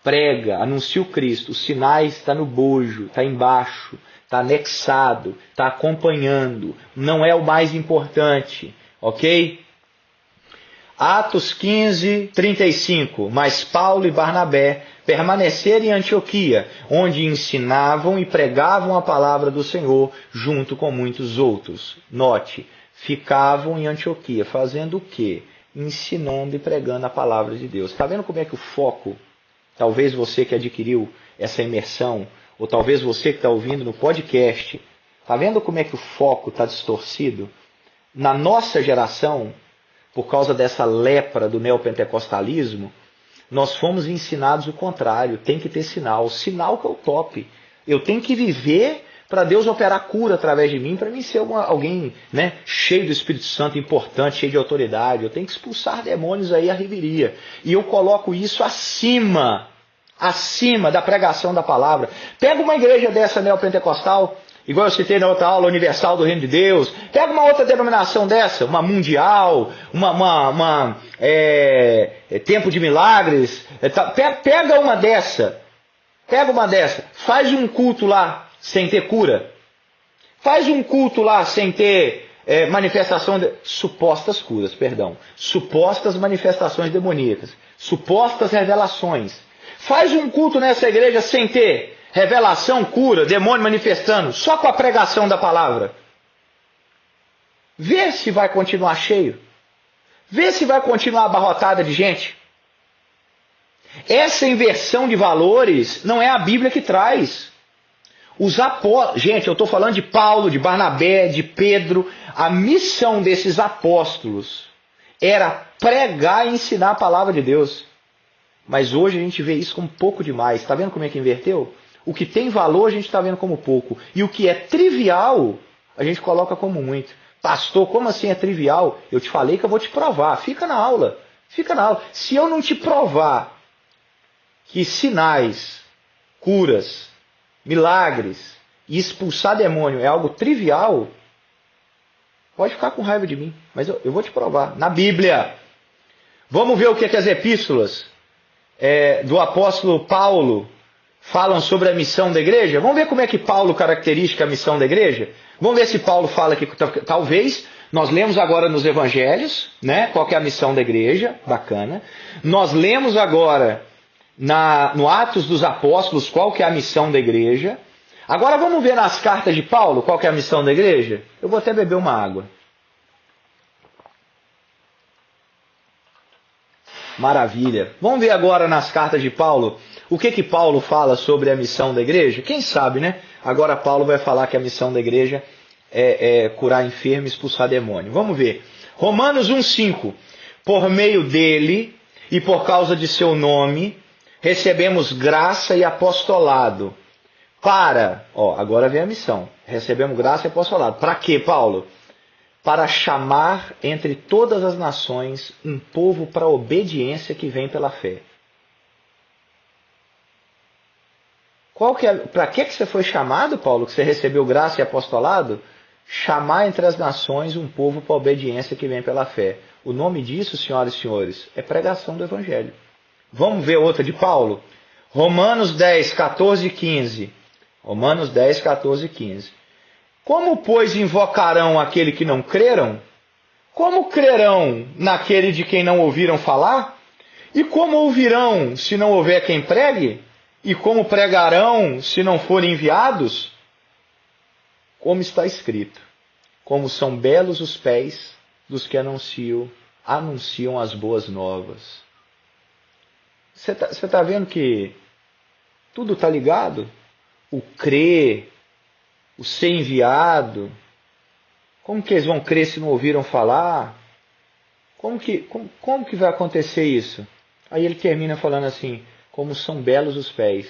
Prega, anuncia o Cristo. Os sinais está no bojo, está embaixo, está anexado, está acompanhando. Não é o mais importante. Ok? Atos 15, 35. Mas Paulo e Barnabé permaneceram em Antioquia, onde ensinavam e pregavam a palavra do Senhor, junto com muitos outros. Note, ficavam em Antioquia, fazendo o quê? Ensinando e pregando a palavra de Deus. Está vendo como é que o foco, talvez você que adquiriu essa imersão, ou talvez você que está ouvindo no podcast, está vendo como é que o foco está distorcido? Na nossa geração, por causa dessa lepra do neopentecostalismo, nós fomos ensinados o contrário. Tem que ter sinal. Sinal que é o top. Eu tenho que viver para Deus operar cura através de mim, para mim ser alguém, né, cheio do Espírito Santo, importante, cheio de autoridade. Eu tenho que expulsar demônios aí à riveria. E eu coloco isso acima da pregação da palavra. Pega uma igreja dessa neopentecostal, igual eu citei na outra aula, Universal do Reino de Deus. Pega uma outra denominação dessa, uma mundial, Tempo de Milagres. Pega uma dessa. Faz um culto lá sem ter cura. Faz um culto lá sem ter manifestação de supostas curas, supostas manifestações demoníacas, supostas revelações. Faz um culto nessa igreja sem ter revelação, cura, demônio manifestando, só com a pregação da palavra. Vê se vai continuar cheio. Vê se vai continuar abarrotada de gente. Essa inversão de valores não é a Bíblia que traz. Os apóstolos, gente, eu estou falando de Paulo, de Barnabé, de Pedro. A missão desses apóstolos era pregar e ensinar a palavra de Deus. Mas hoje a gente vê isso como pouco demais. Está vendo como é que inverteu? O que tem valor a gente está vendo como pouco. E o que é trivial, a gente coloca como muito. Pastor, como assim é trivial? Eu te falei que eu vou te provar. Fica na aula. Se eu não te provar que sinais, curas, milagres, e expulsar demônio é algo trivial, pode ficar com raiva de mim, mas eu vou te provar. Na Bíblia. Vamos ver o que as epístolas do apóstolo Paulo falam sobre a missão da igreja? Vamos ver como é que Paulo caracteriza a missão da igreja? Vamos ver se Paulo fala que talvez nós lemos agora nos evangelhos, né? Qual que é a missão da igreja? Bacana. Nós lemos agora no Atos dos Apóstolos qual que é a missão da igreja. Agora vamos ver nas cartas de Paulo qual que é a missão da igreja? Eu vou até beber uma água. Maravilha. Vamos ver agora nas cartas de Paulo o que Paulo fala sobre a missão da igreja? Quem sabe, né? Agora Paulo vai falar que a missão da igreja é curar enfermo e expulsar demônio. Vamos ver. Romanos 1,5. Por meio dele e por causa de seu nome, recebemos graça e apostolado. Agora vem a missão. Recebemos graça e apostolado. Para quê, Paulo? Para chamar entre todas as nações um povo para a obediência que vem pela fé. Para que você foi chamado, Paulo, que você recebeu graça e apostolado? Chamar entre as nações um povo para a obediência que vem pela fé. O nome disso, senhoras e senhores, é pregação do Evangelho. Vamos ver outra de Paulo? Romanos 10, 14 e 15. Romanos 10, 14 e 15. Como, pois, invocarão aquele que não creram? Como crerão naquele de quem não ouviram falar? E como ouvirão se não houver quem pregue? E como pregarão se não forem enviados? Como está escrito, como são belos os pés dos que anunciam as boas novas. Você está vendo que tudo está ligado? O crer, o ser enviado. Como que eles vão crer se não ouviram falar? Como que vai acontecer isso? Aí ele termina falando assim, como são belos os pés.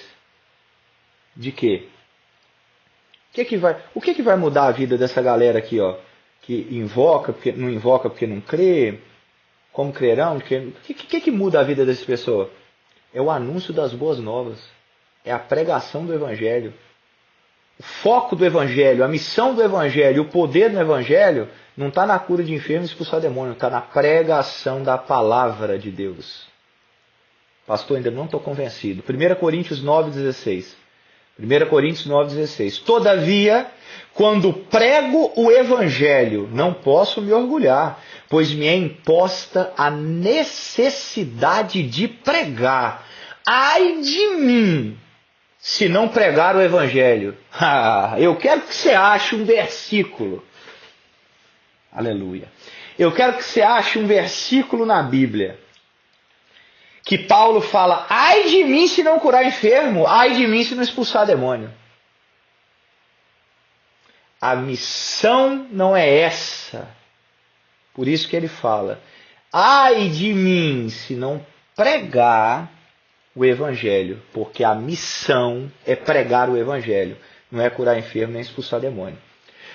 De quê? O que vai mudar a vida dessa galera aqui, ó, que invoca porque não crê? Como crerão? O que muda a vida dessa pessoa? É o anúncio das boas novas. É a pregação do Evangelho. O foco do Evangelho, a missão do Evangelho, o poder do Evangelho não está na cura de enfermos e expulsar demônio, está na pregação da palavra de Deus. Pastor, ainda não estou convencido. 1 Coríntios 9,16. 1 Coríntios 9,16. Todavia, quando prego o Evangelho, não posso me orgulhar, pois me é imposta a necessidade de pregar. Ai de mim, se não pregar o Evangelho. Eu quero que você ache um versículo. Aleluia. Eu quero que você ache um versículo na Bíblia que Paulo fala, ai de mim se não curar enfermo, ai de mim se não expulsar demônio. A missão não é essa. Por isso que ele fala, ai de mim se não pregar o Evangelho, porque a missão é pregar o Evangelho, não é curar enfermo nem expulsar demônio.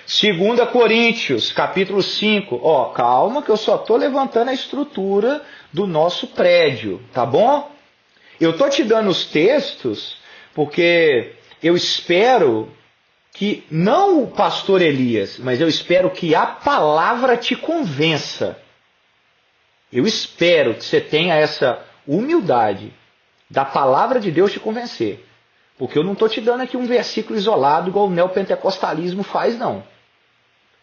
2 Coríntios, capítulo 5. Calma que eu só estou levantando a estrutura do nosso prédio, tá bom? Eu estou te dando os textos porque eu espero que, não o pastor Elias, mas eu espero que a palavra te convença. Eu espero que você tenha essa humildade da palavra de Deus te convencer. Porque eu não estou te dando aqui um versículo isolado igual o neopentecostalismo faz, não.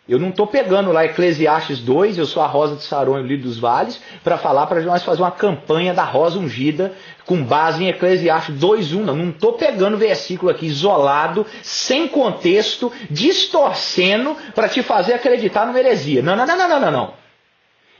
Eu não estou pegando lá Eclesiastes 2, eu sou a rosa de Saron e o lírio dos vales, para falar para nós fazer uma campanha da rosa ungida com base em Eclesiastes 2:1. Não estou pegando versículo aqui isolado, sem contexto, distorcendo para te fazer acreditar numa heresia. Não.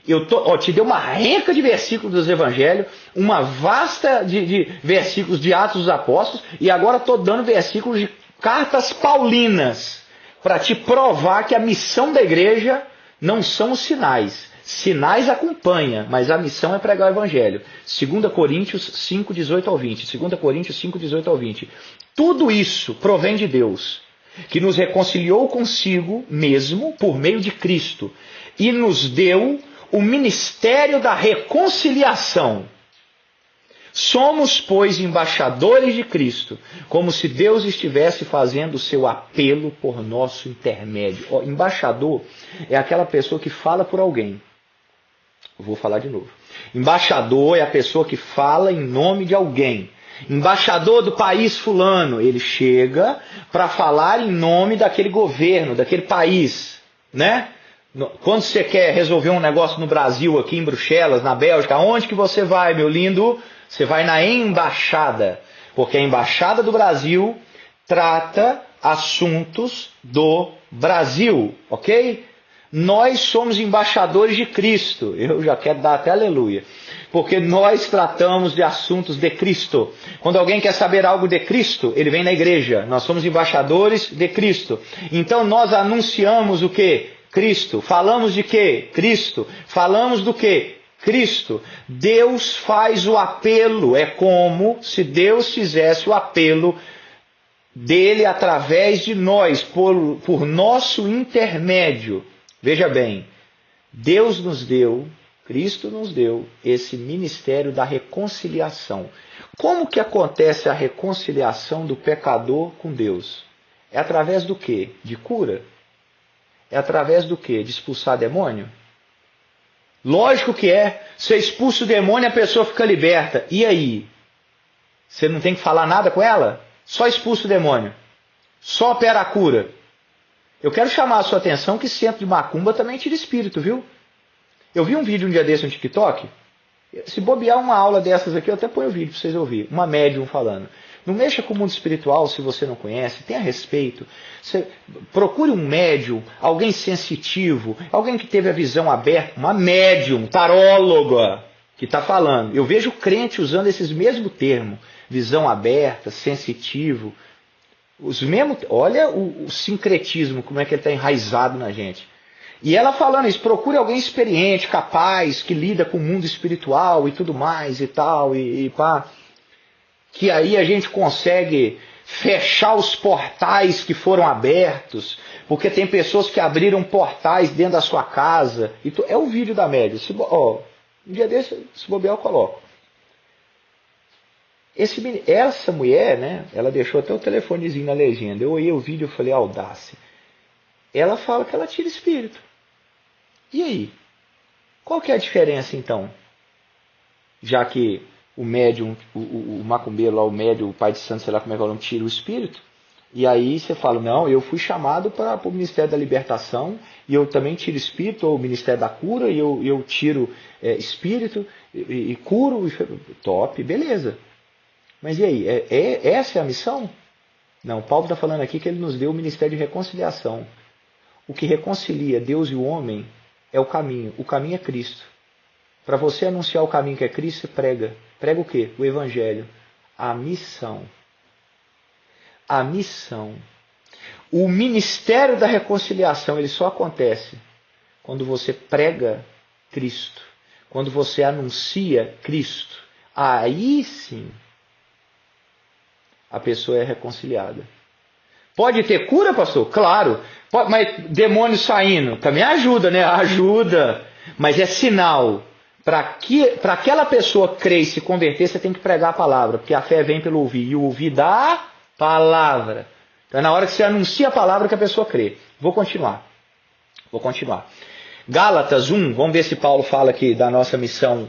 Eu te dei uma renca de versículos dos evangelhos, uma vasta de versículos de Atos dos Apóstolos, e agora estou dando versículos de cartas paulinas, para te provar que a missão da igreja não são os sinais. Sinais acompanham, mas a missão é pregar o Evangelho. 2 Coríntios 5, 18 ao 20. 2 Coríntios 5, 18 ao 20. Tudo isso provém de Deus, que nos reconciliou consigo mesmo por meio de Cristo e nos deu o ministério da reconciliação. Somos, pois, embaixadores de Cristo, como se Deus estivesse fazendo o seu apelo por nosso intermédio. Ó, embaixador é aquela pessoa que fala por alguém. Eu vou falar de novo. Embaixador é a pessoa que fala em nome de alguém. Embaixador do país fulano, ele chega para falar em nome daquele governo, daquele país, né? Quando você quer resolver um negócio no Brasil, aqui em Bruxelas, na Bélgica, aonde que você vai, meu lindo? Você vai na embaixada, porque a embaixada do Brasil trata assuntos do Brasil, ok? Nós somos embaixadores de Cristo. Eu já quero dar até aleluia. Porque nós tratamos de assuntos de Cristo. Quando alguém quer saber algo de Cristo, ele vem na igreja. Nós somos embaixadores de Cristo. Então nós anunciamos o quê? Cristo. Falamos de quê? Cristo. Falamos do quê? Cristo. Deus faz o apelo. É como se Deus fizesse o apelo dele através de nós, por nosso intermédio. Veja bem, Deus nos deu, Cristo nos deu esse ministério da reconciliação. Como que acontece a reconciliação do pecador com Deus? É através do quê? De cura? É através do quê? De expulsar demônio? Lógico que é. Você expulsa o demônio e a pessoa fica liberta. E aí? Você não tem que falar nada com ela? Só expulsa o demônio. Só opera a cura. Eu quero chamar a sua atenção que centro de macumba também tira espírito, viu? Eu vi um vídeo um dia desse no TikTok. Se bobear uma aula dessas aqui, eu até ponho o vídeo para vocês ouvirem. Uma médium falando. Não mexa com o mundo espiritual se você não conhece. Tenha respeito. Procure um médium, alguém sensitivo, alguém que teve a visão aberta. Uma médium, taróloga, que está falando. Eu vejo crente usando esses mesmos termos. Visão aberta, sensitivo. Olha o sincretismo, como é que ele está enraizado na gente. E ela falando isso, procure alguém experiente, capaz, que lida com o mundo espiritual e tudo mais e tal, e pá. Que aí a gente consegue fechar os portais que foram abertos, porque tem pessoas que abriram portais dentro da sua casa. É o vídeo da média. Um dia desse, se bobear, eu coloco. Essa mulher, né, ela deixou até o telefonezinho na legenda. Eu olhei o vídeo e falei, audácia. Ela fala que ela tira espírito. E aí? Qual que é a diferença então? Já que o médium, o macumbeiro lá, o médium, o pai de santo, sei lá como é que é o nome, tira o espírito. E aí você fala, não, eu fui chamado para o Ministério da Libertação, e eu também tiro espírito, ou o Ministério da Cura, e eu tiro espírito, e curo, top, beleza. Mas e aí, essa é a missão? Não, Paulo está falando aqui que ele nos deu o Ministério de Reconciliação. O que reconcilia Deus e o homem é o caminho. O caminho é Cristo. Para você anunciar o caminho que é Cristo, você prega. Prega o quê? O Evangelho. A missão. A missão. O ministério da reconciliação, ele só acontece quando você prega Cristo. Quando você anuncia Cristo. Aí sim, a pessoa é reconciliada. Pode ter cura, pastor? Claro. Mas demônio saindo, também ajuda, né? Ajuda. Mas é sinal. Para aquela pessoa crer e se converter, você tem que pregar a palavra. Porque a fé vem pelo ouvir. E o ouvir da palavra. Então é na hora que você anuncia a palavra que a pessoa crê. Vou continuar. Gálatas 1, vamos ver se Paulo fala aqui da nossa missão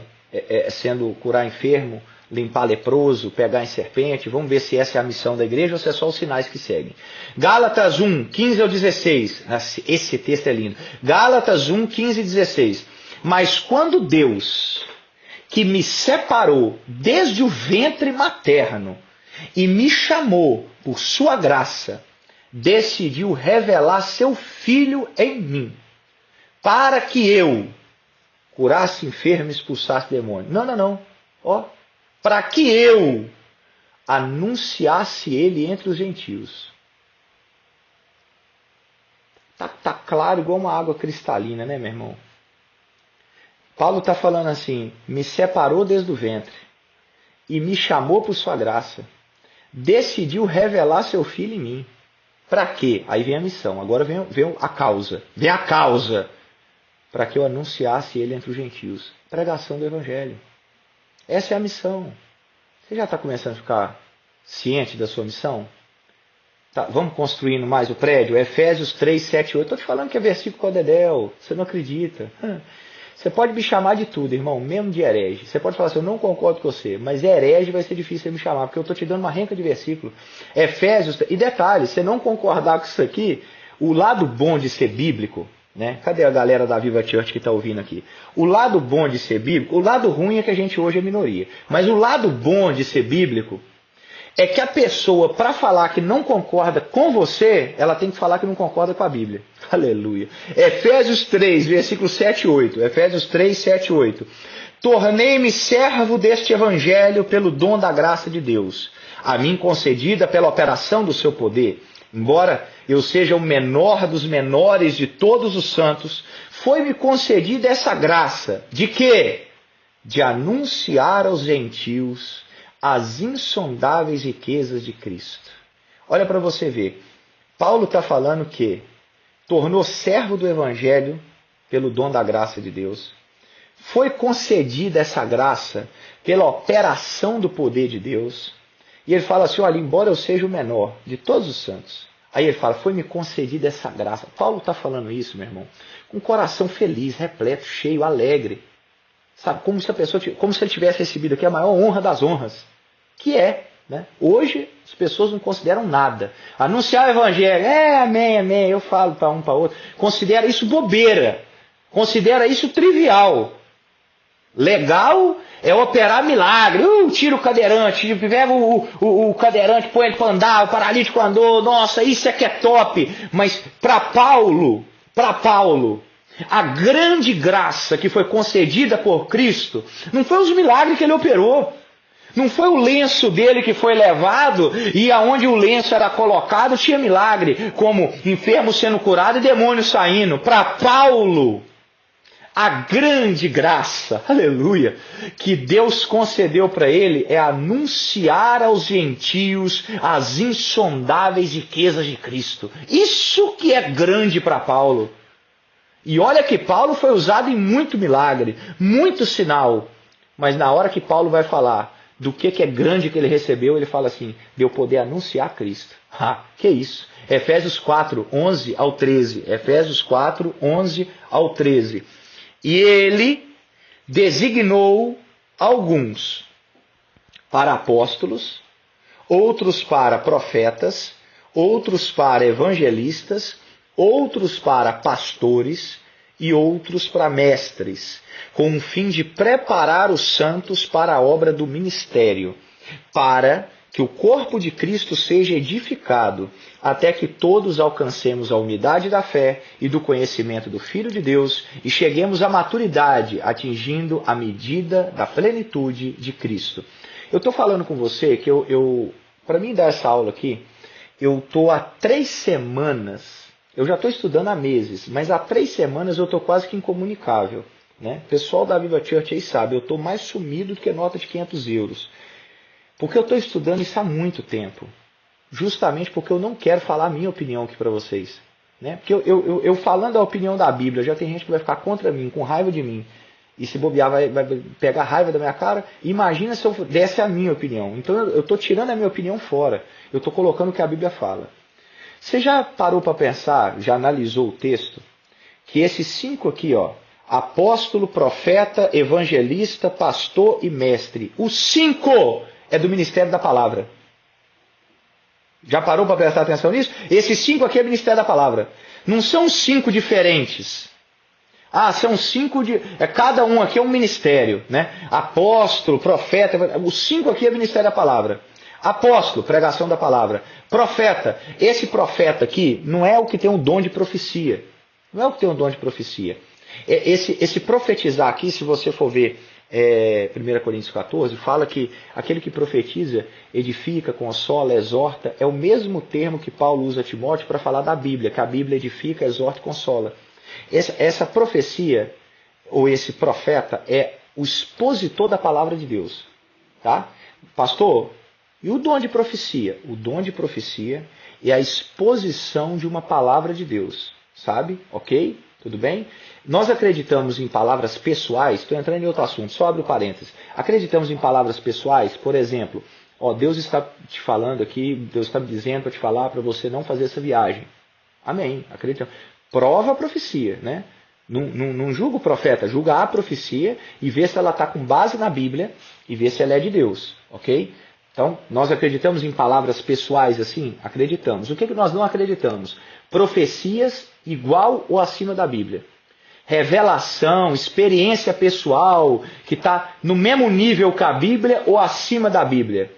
sendo curar enfermo, limpar leproso, pegar em serpente. Vamos ver se essa é a missão da igreja ou se é só os sinais que seguem. Gálatas 1, 15 ao 16. Esse texto é lindo. Gálatas 1, 15 e 16. Mas quando Deus, que me separou desde o ventre materno e me chamou por sua graça, decidiu revelar seu Filho em mim, para que eu curasse enfermo e expulsasse demônio. Não. Para que eu anunciasse ele entre os gentios. Tá claro igual uma água cristalina, né, meu irmão? Paulo está falando assim, me separou desde o ventre e me chamou por sua graça. Decidiu revelar seu Filho em mim. Para quê? Aí vem a missão. Agora vem a causa. Vem a causa. Para que eu anunciasse ele entre os gentios. Pregação do Evangelho. Essa é a missão. Você já está começando a ficar ciente da sua missão? Tá, vamos construindo mais o prédio? Efésios 3, 7, 8. Estou te falando que é versículo Codedel. Você não acredita. Você pode me chamar de tudo, irmão, mesmo de herege. Você pode falar assim, eu não concordo com você, mas herege vai ser difícil você me chamar, porque eu estou te dando uma renca de versículo. Efésios, e detalhe, se você não concordar com isso aqui, o lado bom de ser bíblico, né? Cadê a galera da Viva Church que está ouvindo aqui? O lado bom de ser bíblico, o lado ruim é que a gente hoje é minoria, mas o lado bom de ser bíblico é que a pessoa, para falar que não concorda com você, ela tem que falar que não concorda com a Bíblia. Aleluia. Efésios 3, versículo 7 e 8. Efésios 3, 7 e 8. Tornei-me servo deste evangelho pelo dom da graça de Deus, a mim concedida pela operação do seu poder. Embora eu seja o menor dos menores de todos os santos, foi-me concedida essa graça. De quê? De anunciar aos gentios as insondáveis riquezas de Cristo. Olha para você ver. Paulo está falando que tornou servo do Evangelho pelo dom da graça de Deus. Foi concedida essa graça pela operação do poder de Deus. E ele fala assim, olha, embora eu seja o menor de todos os santos. Aí ele fala, foi-me concedida essa graça. Paulo está falando isso, meu irmão, com o coração feliz, repleto, cheio, alegre. Sabe, como se ele tivesse recebido aqui a maior honra das honras. Que é, né? Hoje as pessoas não consideram nada. Anunciar o evangelho, amém, amém, eu falo para um, para outro. Considera isso bobeira. Considera isso trivial. Legal é operar milagre. Tira o cadeirante, pega o cadeirante, põe ele para andar, o paralítico andou, nossa, isso é que é top. Mas para Paulo, a grande graça que foi concedida por Cristo, não foi os milagres que ele operou. Não foi o lenço dele que foi levado e aonde o lenço era colocado tinha milagre, como enfermo sendo curado e demônio saindo. Para Paulo, a grande graça, aleluia, que Deus concedeu para ele é anunciar aos gentios as insondáveis riquezas de Cristo. Isso que é grande para Paulo. E olha que Paulo foi usado em muito milagre, muito sinal. Mas na hora que Paulo vai falar do que é grande que ele recebeu, ele fala assim, de eu poder anunciar Cristo. Que isso? Efésios 4, 11 ao 13. Efésios 4, 11 ao 13. E ele designou alguns para apóstolos, outros para profetas, outros para evangelistas, outros para pastores e outros para mestres, com o fim de preparar os santos para a obra do ministério, para que o corpo de Cristo seja edificado, até que todos alcancemos a unidade da fé e do conhecimento do Filho de Deus e cheguemos à maturidade, atingindo a medida da plenitude de Cristo. Eu estou falando com você que para mim dar essa aula aqui, eu estou há 3 semanas, eu já estou estudando há meses, mas há 3 semanas eu estou quase que incomunicável. Né? O pessoal da Viva Church aí sabe, eu estou mais sumido do que nota de 500 euros. Porque eu estou estudando isso há muito tempo. Justamente porque eu não quero falar a minha opinião aqui para vocês. Né? Porque eu falando a opinião da Bíblia, já tem gente que vai ficar contra mim, com raiva de mim. E se bobear, vai pegar raiva da minha cara. Imagina se eu desse a minha opinião. Então eu estou tirando a minha opinião fora. Eu estou colocando o que a Bíblia fala. Você já parou para pensar, já analisou o texto? Que esses 5 aqui, ó, apóstolo, profeta, evangelista, pastor e mestre. Os 5 é do ministério da palavra. Já parou para prestar atenção nisso? Esses 5 aqui é do ministério da palavra. Não são 5 diferentes. São 5 de... cada um aqui é um ministério. Né? Apóstolo, profeta... Os 5 aqui é ministério da palavra. Apóstolo, pregação da palavra. Profeta. Esse profeta aqui não é o que tem um dom de profecia. Não é o que tem um dom de profecia. Esse profetizar aqui, se você for ver 1 Coríntios 14, fala que aquele que profetiza, edifica, consola, exorta, é o mesmo termo que Paulo usa a Timóteo para falar da Bíblia, que a Bíblia edifica, exorta e consola. Essa profecia, ou esse profeta, é o expositor da palavra de Deus. Tá? Pastor, e o dom de profecia? O dom de profecia é a exposição de uma palavra de Deus. Sabe? Ok? Tudo bem? Nós acreditamos em palavras pessoais, estou entrando em outro assunto, só abre o parênteses. Acreditamos em palavras pessoais, por exemplo, ó, Deus está te falando aqui, Deus está me dizendo para te falar para você não fazer essa viagem. Amém, acreditamos. Prova a profecia, né? Não julga o profeta, julga a profecia e vê se ela está com base na Bíblia e vê se ela é de Deus, ok? Então, nós acreditamos em palavras pessoais assim? Acreditamos. O que nós não acreditamos? Profecias igual ou acima da Bíblia. Revelação, experiência pessoal, que está no mesmo nível que a Bíblia ou acima da Bíblia.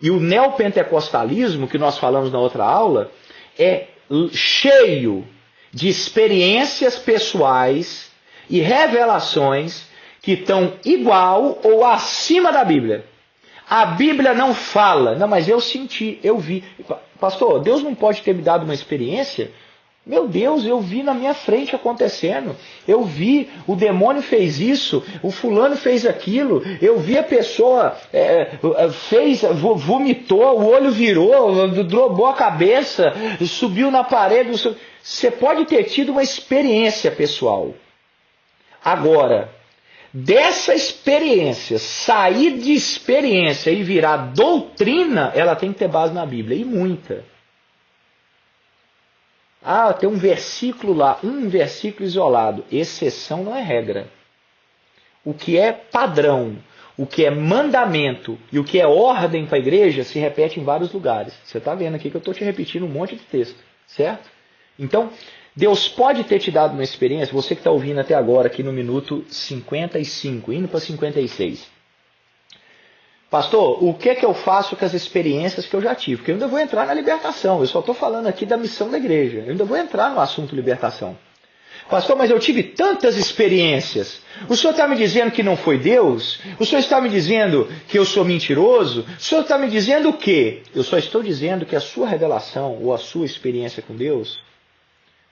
E o neopentecostalismo, que nós falamos na outra aula, é cheio de experiências pessoais e revelações que estão igual ou acima da Bíblia. A Bíblia não fala, não, mas eu senti, eu vi. Pastor, Deus não pode ter me dado uma experiência? Meu Deus, eu vi na minha frente acontecendo. Eu vi, o demônio fez isso, o fulano fez aquilo. Eu vi a pessoa vomitou, o olho virou, dobrou a cabeça, subiu na parede. Você pode ter tido uma experiência pessoal. Agora, dessa experiência, sair de experiência e virar doutrina, ela tem que ter base na Bíblia, e muita. Ah, tem um versículo lá, um versículo isolado. Exceção não é regra. O que é padrão, o que é mandamento e o que é ordem para a igreja se repete em vários lugares. Você está vendo aqui que eu estou te repetindo um monte de texto, certo? Então, Deus pode ter te dado uma experiência, você que está ouvindo até agora, aqui no minuto 55, indo para 56. Pastor, o que é que eu faço com as experiências que eu já tive? Porque eu ainda vou entrar na libertação, eu só estou falando aqui da missão da igreja, eu ainda vou entrar no assunto libertação. Pastor, mas eu tive tantas experiências. O senhor está me dizendo que não foi Deus? O senhor está me dizendo que eu sou mentiroso? O senhor está me dizendo o quê? Eu só estou dizendo que a sua revelação ou a sua experiência com Deus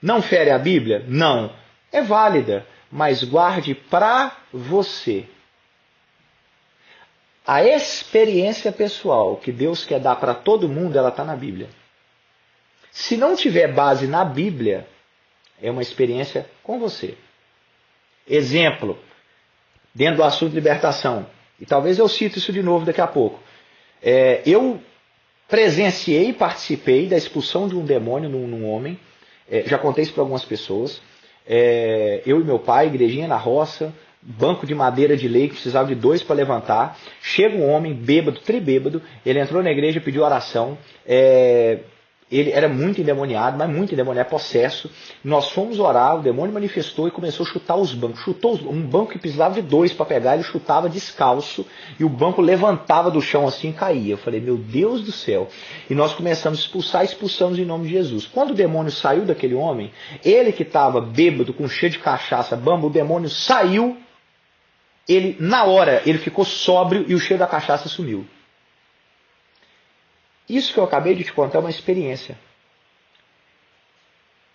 não fere a Bíblia? Não. É válida, mas guarde para você. A experiência pessoal que Deus quer dar para todo mundo, ela está na Bíblia. Se não tiver base na Bíblia, é uma experiência com você. Exemplo, dentro do assunto de libertação. E talvez eu cite isso de novo daqui a pouco. Eu presenciei e participei da expulsão de um demônio num homem. Já contei isso para algumas pessoas. Eu e meu pai, igrejinha na roça, banco de madeira de lei que precisava de 2 para levantar. Chega um homem bêbado, tribêbado, ele entrou na igreja e pediu oração. Ele era muito endemoniado, mas muito endemoniado, possesso. Nós fomos orar, o demônio manifestou e começou a chutar os bancos. Chutou um banco que precisava de 2 para pegar, ele chutava descalço e o banco levantava do chão assim e caía. Eu falei, meu Deus do céu. E nós começamos a expulsar, expulsamos em nome de Jesus. Quando o demônio saiu daquele homem, ele que estava bêbado, com cheio de cachaça, bamba, o demônio saiu, na hora, ele ficou sóbrio e o cheiro da cachaça sumiu. Isso que eu acabei de te contar é uma experiência.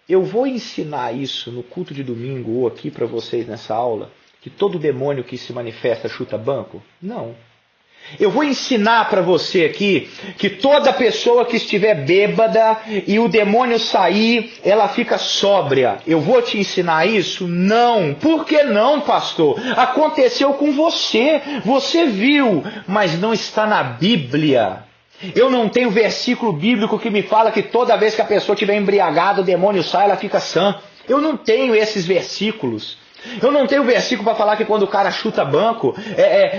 Eu vou ensinar isso no culto de domingo ou aqui para vocês nessa aula, que todo demônio que se manifesta chuta banco? Não. Eu vou ensinar para você aqui que toda pessoa que estiver bêbada e o demônio sair, ela fica sóbria. Eu vou te ensinar isso? Não. Por que não, pastor? Aconteceu com você. Você viu, mas não está na Bíblia. Eu não tenho versículo bíblico que me fala que toda vez que a pessoa estiver embriagada, o demônio sai, ela fica sã. Eu não tenho esses versículos. Eu não tenho versículo para falar que quando o cara chuta banco,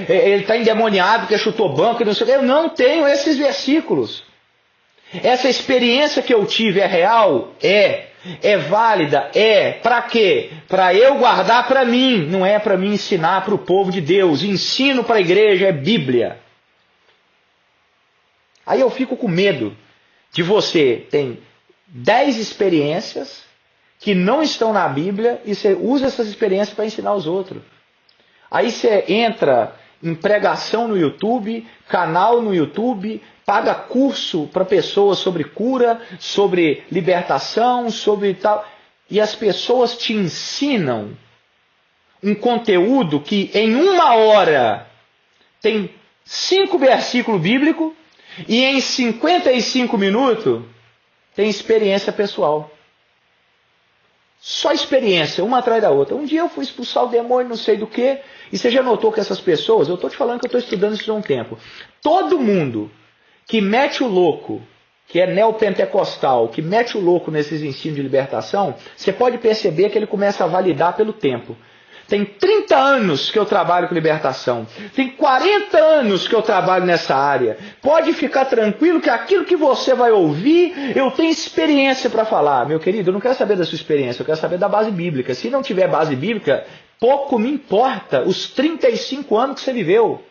ele está endemoniado porque chutou banco. Não sei o que. Eu não tenho esses versículos. Essa experiência que eu tive é real? É válida? Para quê? Para eu guardar para mim. Não é para mim ensinar para o povo de Deus. Ensino para a igreja é Bíblia. Aí eu fico com medo de você ter 10 experiências que não estão na Bíblia e você usa essas experiências para ensinar os outros. Aí você entra em pregação no YouTube, canal no YouTube, paga curso para pessoas sobre cura, sobre libertação, sobre tal. E as pessoas te ensinam um conteúdo que em 1 hora tem 5 versículos bíblicos e em 55 minutos tem experiência pessoal. Só experiência, uma atrás da outra. Um dia eu fui expulsar o demônio, não sei do que, e você já notou que essas pessoas, eu estou te falando que eu estou estudando isso há um tempo, todo mundo que mete o louco, que é neopentecostal, que mete o louco nesses ensinos de libertação, você pode perceber que ele começa a validar pelo tempo. Tem 30 anos que eu trabalho com libertação. Tem 40 anos que eu trabalho nessa área. Pode ficar tranquilo que aquilo que você vai ouvir, eu tenho experiência para falar. Meu querido, eu não quero saber da sua experiência, eu quero saber da base bíblica. Se não tiver base bíblica, pouco me importa os 35 anos que você viveu.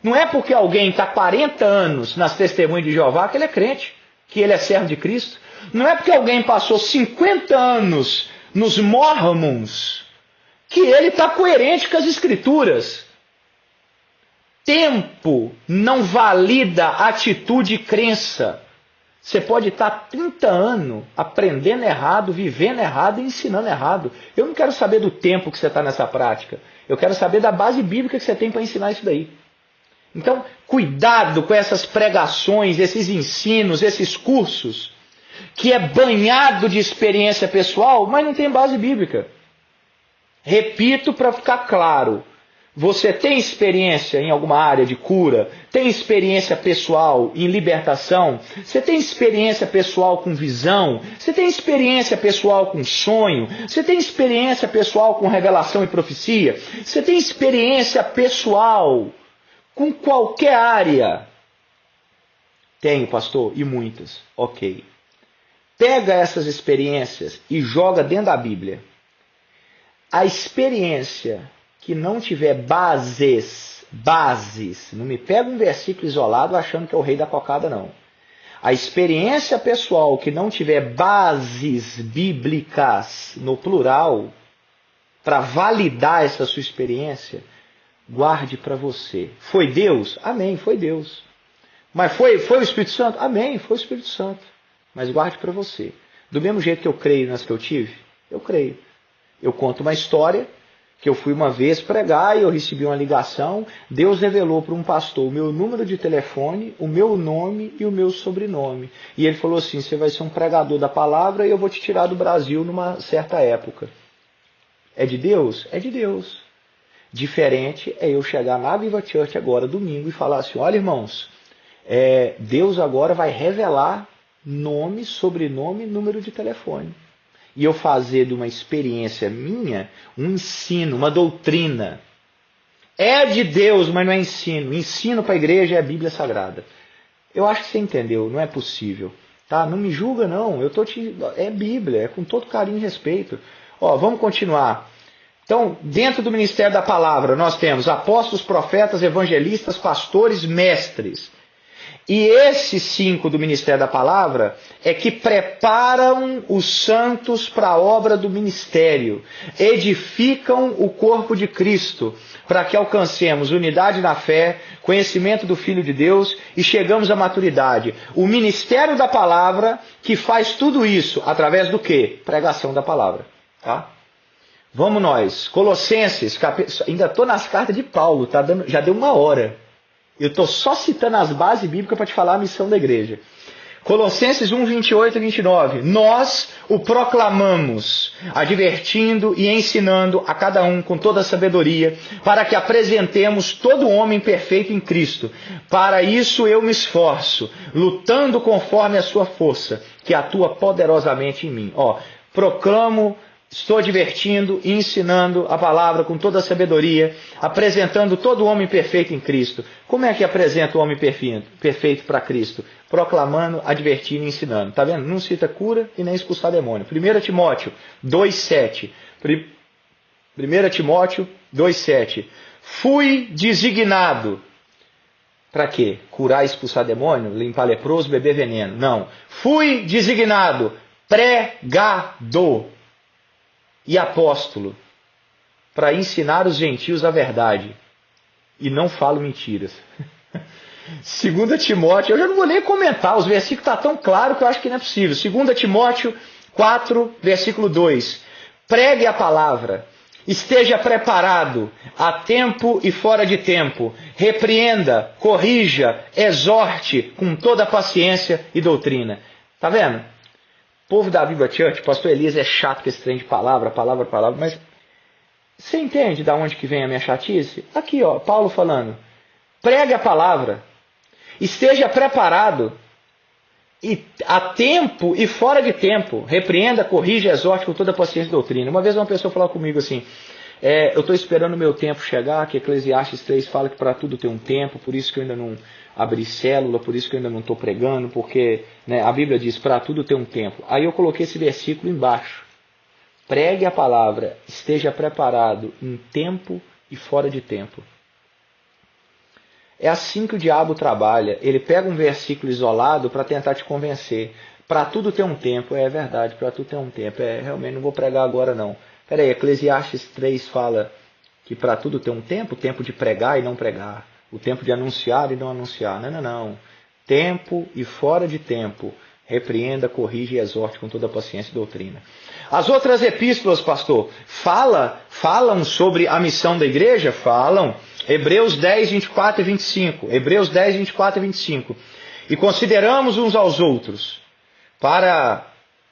Não é porque alguém está 40 anos nas testemunhas de Jeová que ele é crente, que ele é servo de Cristo. Não é porque alguém passou 50 anos nos Mormons que ele está coerente com as Escrituras. Tempo não valida atitude e crença. Você pode estar 30 anos aprendendo errado, vivendo errado e ensinando errado. Eu não quero saber do tempo que você está nessa prática. Eu quero saber da base bíblica que você tem para ensinar isso daí. Então, cuidado com essas pregações, esses ensinos, esses cursos, que é banhado de experiência pessoal, mas não tem base bíblica. Repito para ficar claro, você tem experiência em alguma área de cura? Tem experiência pessoal em libertação? Você tem experiência pessoal com visão? Você tem experiência pessoal com sonho? Você tem experiência pessoal com revelação e profecia? Você tem experiência pessoal com qualquer área? Tenho, pastor, e muitas. Ok. Pega essas experiências e joga dentro da Bíblia. A experiência que não tiver bases, não me pega um versículo isolado achando que é o rei da cocada, não. A experiência pessoal que não tiver bases bíblicas, no plural, para validar essa sua experiência, guarde para você. Foi Deus? Amém, foi Deus. Mas foi o Espírito Santo? Amém, foi o Espírito Santo. Mas guarde para você. Do mesmo jeito que eu creio nas que eu tive, eu creio. Eu conto uma história que eu fui uma vez pregar e eu recebi uma ligação. Deus revelou para um pastor o meu número de telefone, o meu nome e o meu sobrenome. E ele falou assim, você vai ser um pregador da palavra e eu vou te tirar do Brasil numa certa época. É de Deus? É de Deus. Diferente é eu chegar na Viva Church agora, domingo, e falar assim, olha irmãos, Deus agora vai revelar nome, sobrenome e número de telefone. E eu fazer de uma experiência minha um ensino, uma doutrina. É de Deus, mas não é ensino. Ensino para a igreja é a Bíblia Sagrada. Eu acho que você entendeu, não é possível. Tá? Não me julga não, é Bíblia, é com todo carinho e respeito. Ó, vamos continuar. Então, dentro do ministério da palavra, nós temos apóstolos, profetas, evangelistas, pastores, mestres. E esses 5 do ministério da palavra é que preparam os santos para a obra do ministério, edificam o corpo de Cristo, para que alcancemos unidade na fé, conhecimento do Filho de Deus e chegamos à maturidade. O ministério da palavra que faz tudo isso através do quê? Pregação da palavra. Tá? Vamos nós. Colossenses, ainda estou nas cartas de Paulo, tá dando, já deu 1 hora. Eu estou só citando as bases bíblicas para te falar a missão da igreja. Colossenses 1, 28 e 29. Nós o proclamamos, advertindo e ensinando a cada um com toda a sabedoria, para que apresentemos todo homem perfeito em Cristo. Para isso eu me esforço, lutando conforme a sua força, que atua poderosamente em mim. Proclamo, estou advertindo e ensinando a palavra com toda a sabedoria, apresentando todo homem perfeito em Cristo. Como é que apresenta o homem perfeito para Cristo? Proclamando, advertindo e ensinando. Está vendo? Não cita cura e nem expulsar demônio. 1 Timóteo 2,7. 1 Timóteo 2,7. Fui designado. Para quê? Curar e expulsar demônio? Limpar leproso, beber veneno? Não. Fui designado pregador e apóstolo, para ensinar os gentios a verdade. E não falo mentiras. 2 Timóteo, eu já não vou nem comentar, os versículos estão tão claros que eu acho que não é possível. 2 Timóteo 4, versículo 2. Pregue a palavra, esteja preparado, a tempo e fora de tempo. Repreenda, corrija, exorte com toda paciência e doutrina. Está vendo? Povo da Viva Church, pastor Elias é chato com esse trem de palavra, mas você entende de onde que vem a minha chatice? Aqui, ó, Paulo falando, pregue a palavra, esteja preparado, e a tempo e fora de tempo, repreenda, corrija, exorte com toda a paciência e doutrina. Uma vez uma pessoa falou comigo assim, eu estou esperando o meu tempo chegar, que Eclesiastes 3 fala que para tudo tem um tempo, por isso que eu ainda não abri célula, por isso que eu ainda não estou pregando, porque a Bíblia diz, para tudo tem um tempo. Aí eu coloquei esse versículo embaixo. Pregue a palavra, esteja preparado em tempo e fora de tempo. É assim que o diabo trabalha. Ele pega um versículo isolado para tentar te convencer. Para tudo tem um tempo. É verdade, para tudo tem um tempo. Realmente não vou pregar agora não. Peraí, Eclesiastes 3 fala que para tudo tem um tempo. O tempo de pregar e não pregar. O tempo de anunciar e não anunciar. Não. Tempo e fora de tempo. Repreenda, corrige e exorte com toda a paciência e doutrina. As outras epístolas, pastor, falam sobre a missão da igreja? Falam. Hebreus 10, 24 e 25. Hebreus 10, 24 e 25. E consideramos uns aos outros para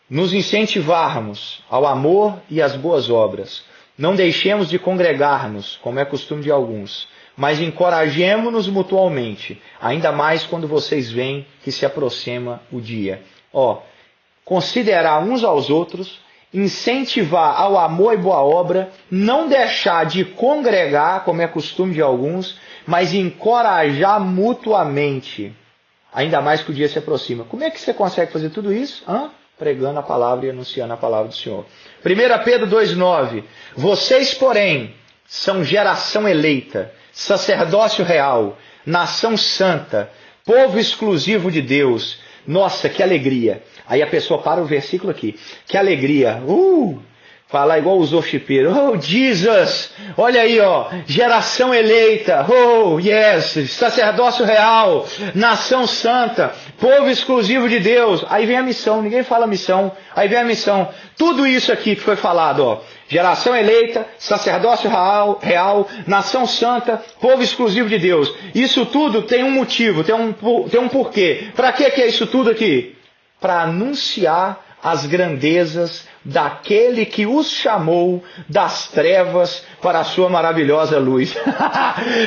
nos incentivarmos ao amor e às boas obras. Não deixemos de congregar-nos, como é costume de alguns, mas encorajemo-nos mutualmente, ainda mais quando vocês veem que se aproxima o dia. Considerar uns aos outros, incentivar ao amor e boa obra, não deixar de congregar, como é costume de alguns, mas encorajar mutuamente, ainda mais que o dia se aproxima. Como é que você consegue fazer tudo isso? Pregando a palavra e anunciando a palavra do Senhor. 1 Pedro 2,9. Vocês, porém, são geração eleita, sacerdócio real, nação santa, povo exclusivo de Deus. Nossa, que alegria. Aí a pessoa para o versículo aqui. Que alegria. Falar igual os worshipeiros. Oh, Jesus. Olha aí, geração eleita. Oh, yes. Sacerdócio real. Nação santa. Povo exclusivo de Deus. Aí vem a missão. Ninguém fala missão. Aí vem a missão. Tudo isso aqui que foi falado, geração eleita, sacerdócio real, nação santa, povo exclusivo de Deus. Isso tudo tem um motivo, tem um porquê. Para que é isso tudo aqui? Para anunciar as grandezas daquele que os chamou das trevas para a sua maravilhosa luz.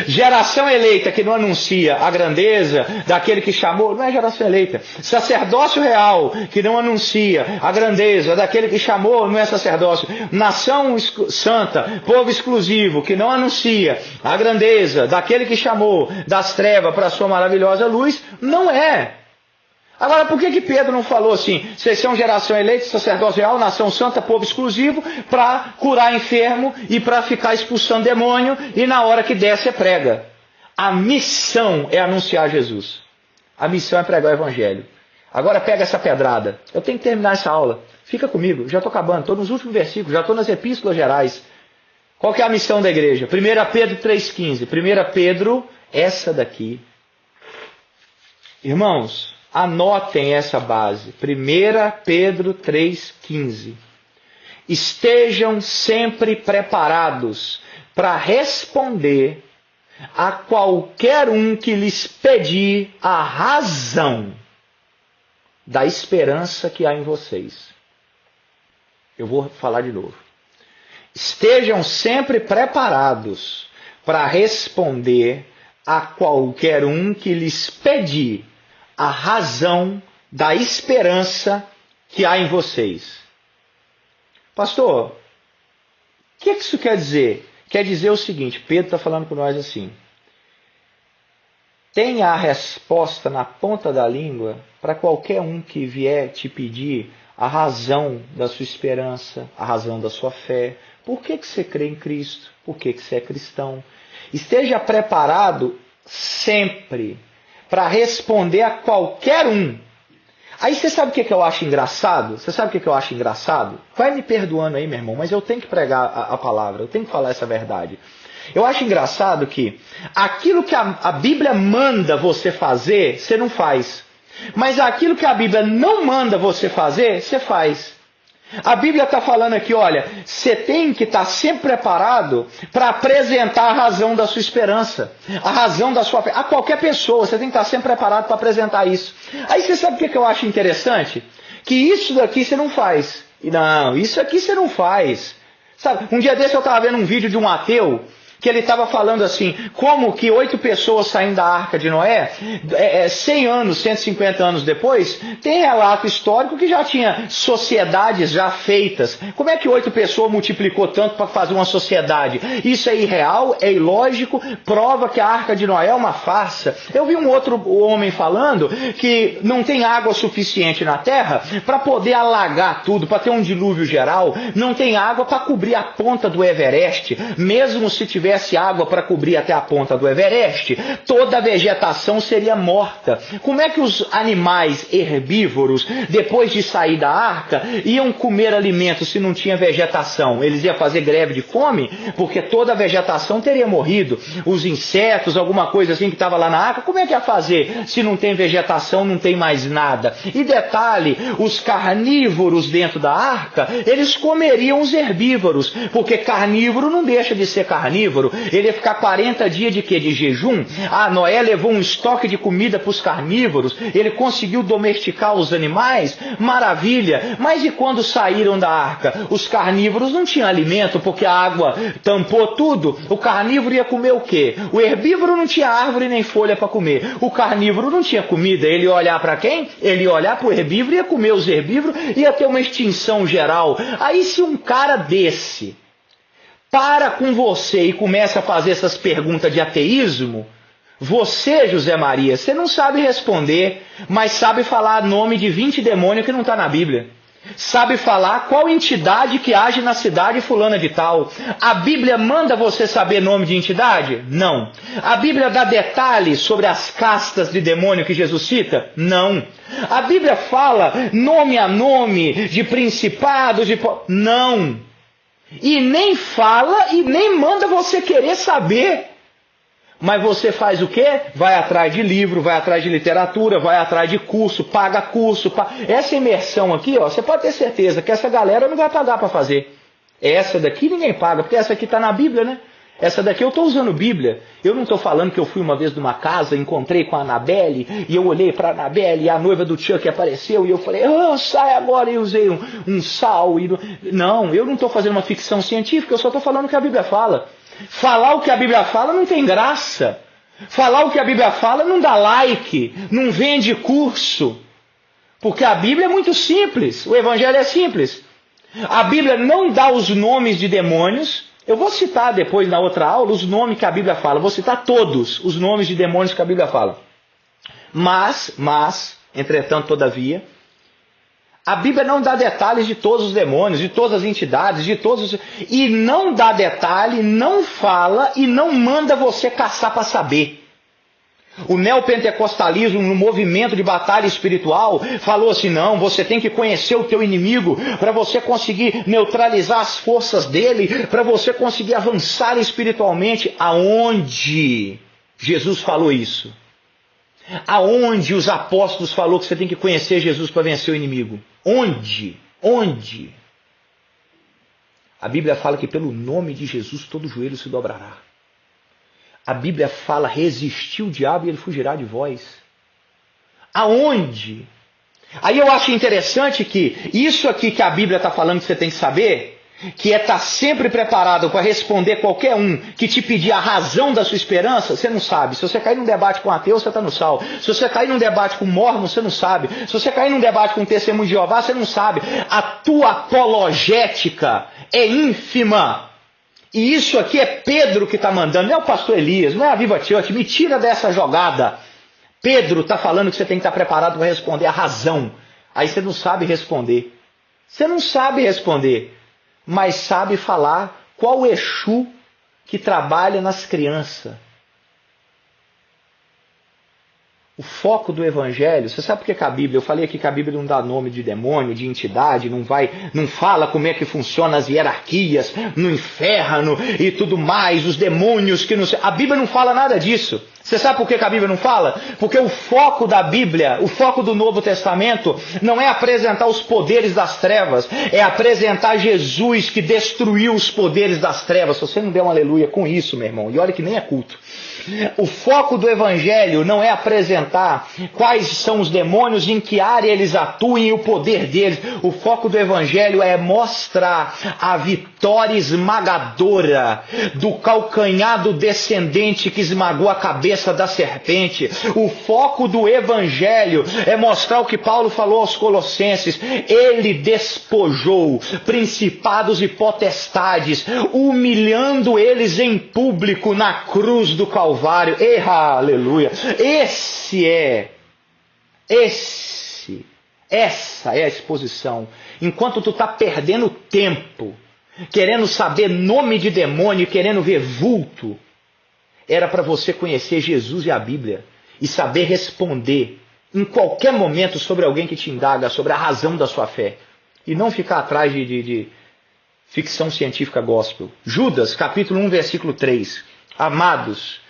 Geração eleita que não anuncia a grandeza daquele que chamou, não é geração eleita. Sacerdócio real que não anuncia a grandeza daquele que chamou, não é sacerdócio. Nação santa, povo exclusivo que não anuncia a grandeza daquele que chamou das trevas para a sua maravilhosa luz, não é. Agora, por que Pedro não falou assim, vocês são geração eleita, sacerdócio real, nação santa, povo exclusivo, para curar enfermo e para ficar expulsando demônio, e na hora que der, você prega? A missão é anunciar Jesus. A missão é pregar o evangelho. Agora pega essa pedrada. Eu tenho que terminar essa aula. Fica comigo, já estou acabando, estou nos últimos versículos, já estou nas epístolas gerais. Qual que é a missão da igreja? 1 Pedro 3,15. 1 Pedro, essa daqui. Irmãos, anotem essa base. 1 Pedro 3,15. Estejam sempre preparados para responder a qualquer um que lhes pedir a razão da esperança que há em vocês. Eu vou falar de novo. Estejam sempre preparados para responder a qualquer um que lhes pedir a razão da esperança que há em vocês. Pastor, o que isso quer dizer? Quer dizer o seguinte, Pedro está falando com nós assim. Tenha a resposta na ponta da língua para qualquer um que vier te pedir a razão da sua esperança, a razão da sua fé. Por que você crê em Cristo? Por que você é cristão? Esteja preparado sempre para responder a qualquer um. Aí você sabe o que eu acho engraçado? Você sabe o que eu acho engraçado? Vai me perdoando aí, meu irmão, mas eu tenho que pregar a palavra, eu tenho que falar essa verdade. Eu acho engraçado que aquilo que a Bíblia manda você fazer, você não faz. Mas aquilo que a Bíblia não manda você fazer, você faz. A Bíblia está falando aqui, olha, você tem que estar sempre preparado para apresentar a razão da sua esperança, a razão da sua fé. A qualquer pessoa, você tem que estar sempre preparado para apresentar isso. Aí você sabe o que eu acho interessante? que isso daqui você não faz. E não, isso aqui você não faz. Sabe, um dia desse eu estava vendo um vídeo de um ateu, que ele estava falando assim, como que 8 pessoas saindo da Arca de Noé, 100 anos, 150 anos depois, tem relato histórico que já tinha sociedades já feitas. Como é que 8 pessoas multiplicou tanto para fazer uma sociedade? Isso é irreal, é ilógico, prova que a Arca de Noé é uma farsa. Eu vi um outro homem falando que não tem água suficiente na terra para poder alagar tudo, para ter um dilúvio geral, não tem água para cobrir a ponta do Everest, mesmo se tiver água para cobrir até a ponta do Everest, toda a vegetação seria morta. Como é que os animais herbívoros, depois de sair da arca, iam comer alimentos se não tinha vegetação? Eles iam fazer greve de fome? Porque toda a vegetação teria morrido. Os insetos, alguma coisa assim que estava lá na arca, como é que ia fazer se não tem vegetação, não tem mais nada? E detalhe, os carnívoros dentro da arca, eles comeriam os herbívoros, porque carnívoro não deixa de ser carnívoro. Ele ia ficar 40 dias de quê? De jejum? Noé levou um estoque de comida para os carnívoros, ele conseguiu domesticar os animais, maravilha. Mas e quando saíram da arca? Os carnívoros não tinham alimento, porque a água tampou tudo. O carnívoro ia comer o quê? O herbívoro não tinha árvore nem folha para comer. O carnívoro não tinha comida. Ele ia olhar para quem? Ele ia olhar para o herbívoro, ia comer os herbívoros, ia ter uma extinção geral. Aí se um cara desse para com você e começa a fazer essas perguntas de ateísmo, você, José Maria, você não sabe responder, mas sabe falar nome de 20 demônios que não está na Bíblia. Sabe falar qual entidade que age na cidade fulana de tal. A Bíblia manda você saber nome de entidade? Não. A Bíblia dá detalhes sobre as castas de demônio que Jesus cita? Não. A Bíblia fala nome a nome de principados, não. E nem fala e nem manda você querer saber. Mas você faz o quê? Vai atrás de livro, vai atrás de literatura, vai atrás de curso, paga curso. Essa imersão aqui, ó, você pode ter certeza que essa galera não vai pagar para fazer. Essa daqui ninguém paga, porque essa aqui está na Bíblia, né? Essa daqui eu estou usando Bíblia. Eu não estou falando que eu fui uma vez numa casa, encontrei com a Anabelle, e eu olhei para a Anabelle, e a noiva do Chuck apareceu, e eu falei, sai agora, e usei um sal. Não, eu não estou fazendo uma ficção científica, eu só estou falando o que a Bíblia fala. Falar o que a Bíblia fala não tem graça. Falar o que a Bíblia fala não dá like, não vende curso. Porque a Bíblia é muito simples, o Evangelho é simples. A Bíblia não dá os nomes de demônios. Eu vou citar depois na outra aula os nomes que a Bíblia fala. Vou citar todos os nomes de demônios que a Bíblia fala. Mas, entretanto, todavia, a Bíblia não dá detalhes de todos os demônios, de todas as entidades, e não dá detalhe, não fala e não manda você caçar para saber. O neopentecostalismo, no movimento de batalha espiritual, falou assim, não, você tem que conhecer o teu inimigo para você conseguir neutralizar as forças dele, para você conseguir avançar espiritualmente. Aonde Jesus falou isso? Aonde os apóstolos falou que você tem que conhecer Jesus para vencer o inimigo? Onde? A Bíblia fala que pelo nome de Jesus todo joelho se dobrará. A Bíblia fala, resistir o diabo e ele fugirá de vós. Aonde? Aí eu acho interessante que isso aqui que a Bíblia está falando que você tem que saber, que é estar sempre preparado para responder qualquer um que te pedir a razão da sua esperança, você não sabe. Se você cair num debate com ateu, você está no sal. Se você cair num debate com mormon, você não sabe. Se você cair num debate com testemunho de Jeová, você não sabe. A tua apologética é ínfima. E isso aqui é Pedro que está mandando, não é o pastor Elias, não é a Viva Church, me tira dessa jogada. Pedro está falando que você tem que estar preparado para responder a razão. Aí você não sabe responder. Você não sabe responder, mas sabe falar qual Exu que trabalha nas crianças. O foco do Evangelho, você sabe por que a Bíblia, eu falei aqui que a Bíblia não dá nome de demônio, de entidade, não fala como é que funcionam as hierarquias no inferno e tudo mais, os demônios que não sei. A Bíblia não fala nada disso. Você sabe por que a Bíblia não fala? Porque o foco da Bíblia, o foco do Novo Testamento, não é apresentar os poderes das trevas, é apresentar Jesus que destruiu os poderes das trevas. Se você não der um aleluia com isso, meu irmão, e olha que nem é culto. O foco do Evangelho não é apresentar quais são os demônios, em que área eles atuam e o poder deles. O foco do Evangelho é mostrar a vitória esmagadora do calcanhar do descendente que esmagou a cabeça da serpente. O foco do Evangelho é mostrar o que Paulo falou aos Colossenses. Ele despojou principados e potestades, humilhando eles em público na cruz do Calvário. Aleluia! Essa é a exposição. Enquanto tu está perdendo tempo, querendo saber nome de demônio, querendo ver vulto, era para você conhecer Jesus e a Bíblia e saber responder em qualquer momento sobre alguém que te indaga sobre a razão da sua fé. E não ficar atrás de ficção científica gospel. Judas, capítulo 1, versículo 3. Amados,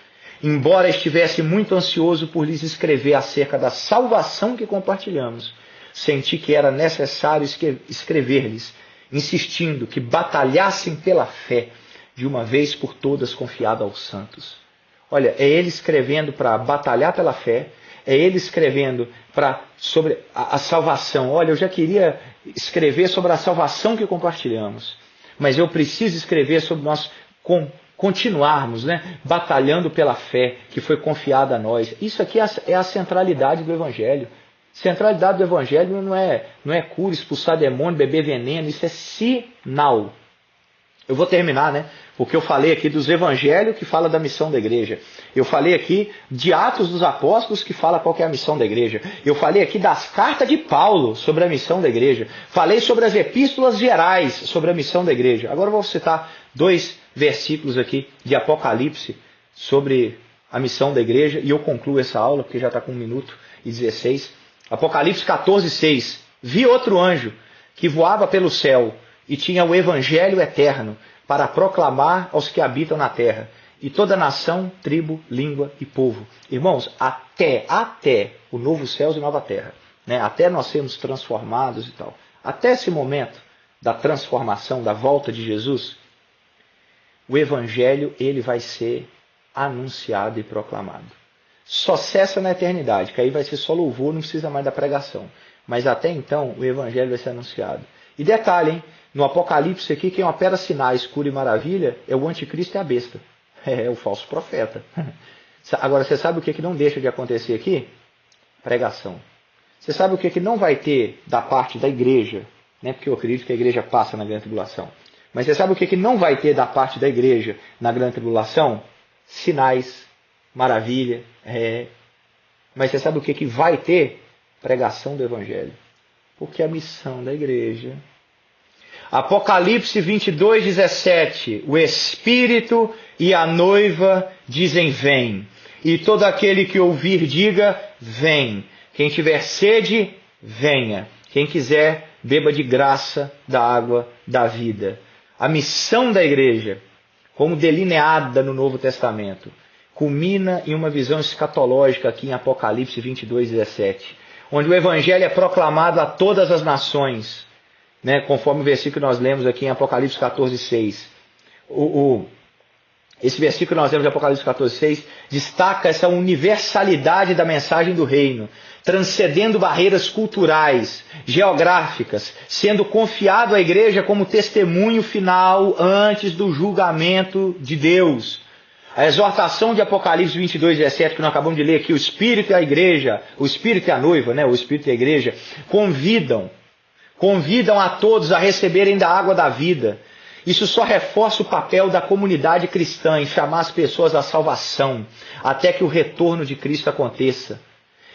embora estivesse muito ansioso por lhes escrever acerca da salvação que compartilhamos, senti que era necessário escrever-lhes, insistindo que batalhassem pela fé, de uma vez por todas confiada aos santos. Olha, é ele escrevendo para batalhar pela fé, é ele escrevendo sobre a salvação. Olha, eu já queria escrever sobre a salvação que compartilhamos, mas eu preciso escrever sobre nós continuarmos, batalhando pela fé que foi confiada a nós. Isso aqui é a centralidade do Evangelho. Centralidade do Evangelho não é cura, expulsar demônio, beber veneno, isso é sinal. Eu vou terminar, porque eu falei aqui dos evangelhos que fala da missão da igreja. Eu falei aqui de Atos dos Apóstolos que fala qual que é a missão da igreja. Eu falei aqui das cartas de Paulo sobre a missão da igreja. Falei sobre as epístolas gerais sobre a missão da igreja. Agora eu vou citar 2 versículos aqui de Apocalipse sobre a missão da igreja e eu concluo essa aula porque já está com 1 minuto e 16. Apocalipse 14, 6. Vi outro anjo que voava pelo céu e tinha o evangelho eterno para proclamar aos que habitam na terra, e toda nação, tribo, língua e povo. Irmãos, até o novo céu e nova terra, até nós sermos transformados e tal, até esse momento da transformação, da volta de Jesus, o evangelho ele vai ser anunciado e proclamado. Só cessa na eternidade, que aí vai ser só louvor, não precisa mais da pregação. Mas até então, o evangelho vai ser anunciado. E detalhe, hein? No Apocalipse aqui, quem opera sinais, cura e maravilha é o anticristo e a besta. É o falso profeta. Agora, você sabe o que não deixa de acontecer aqui? Pregação. Você sabe o que não vai ter da parte da igreja? Porque eu acredito que a igreja passa na grande tribulação. Mas você sabe o que não vai ter da parte da igreja na grande tribulação? Sinais, maravilha. Mas você sabe o que vai ter? Pregação do evangelho. Porque a missão da igreja... Apocalipse 22, 17. O Espírito e a noiva dizem vem. E todo aquele que ouvir diga vem. Quem tiver sede, venha. Quem quiser, beba de graça da água da vida. A missão da igreja, como delineada no Novo Testamento, culmina em uma visão escatológica aqui em Apocalipse 22, 17. Onde o evangelho é proclamado a todas as nações. Conforme o versículo que nós lemos aqui em Apocalipse 14, 6. Esse versículo que nós lemos em Apocalipse 14, 6 destaca essa universalidade da mensagem do reino, transcendendo barreiras culturais, geográficas, sendo confiado à igreja como testemunho final antes do julgamento de Deus. A exortação de Apocalipse 22, 17, que nós acabamos de ler aqui, o Espírito e a igreja, o Espírito e a noiva, o Espírito e a igreja, convidam a todos a receberem da água da vida. Isso só reforça o papel da comunidade cristã em chamar as pessoas à salvação, até que o retorno de Cristo aconteça.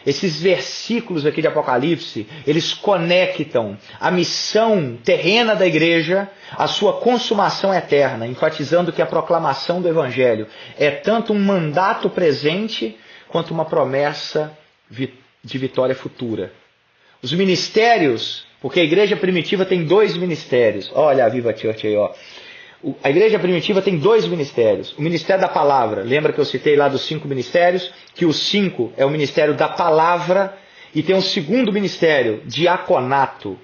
Esses versículos aqui de Apocalipse, eles conectam a missão terrena da igreja à sua consumação eterna, enfatizando que a proclamação do Evangelho é tanto um mandato presente, quanto uma promessa de vitória futura. Os ministérios, porque a igreja primitiva tem 2 ministérios. Olha a Viva Church aí, ó. A igreja primitiva tem 2 ministérios. O ministério da palavra. Lembra que eu citei lá dos 5 ministérios? Que o 5 é o ministério da palavra. E tem um segundo ministério, diaconato.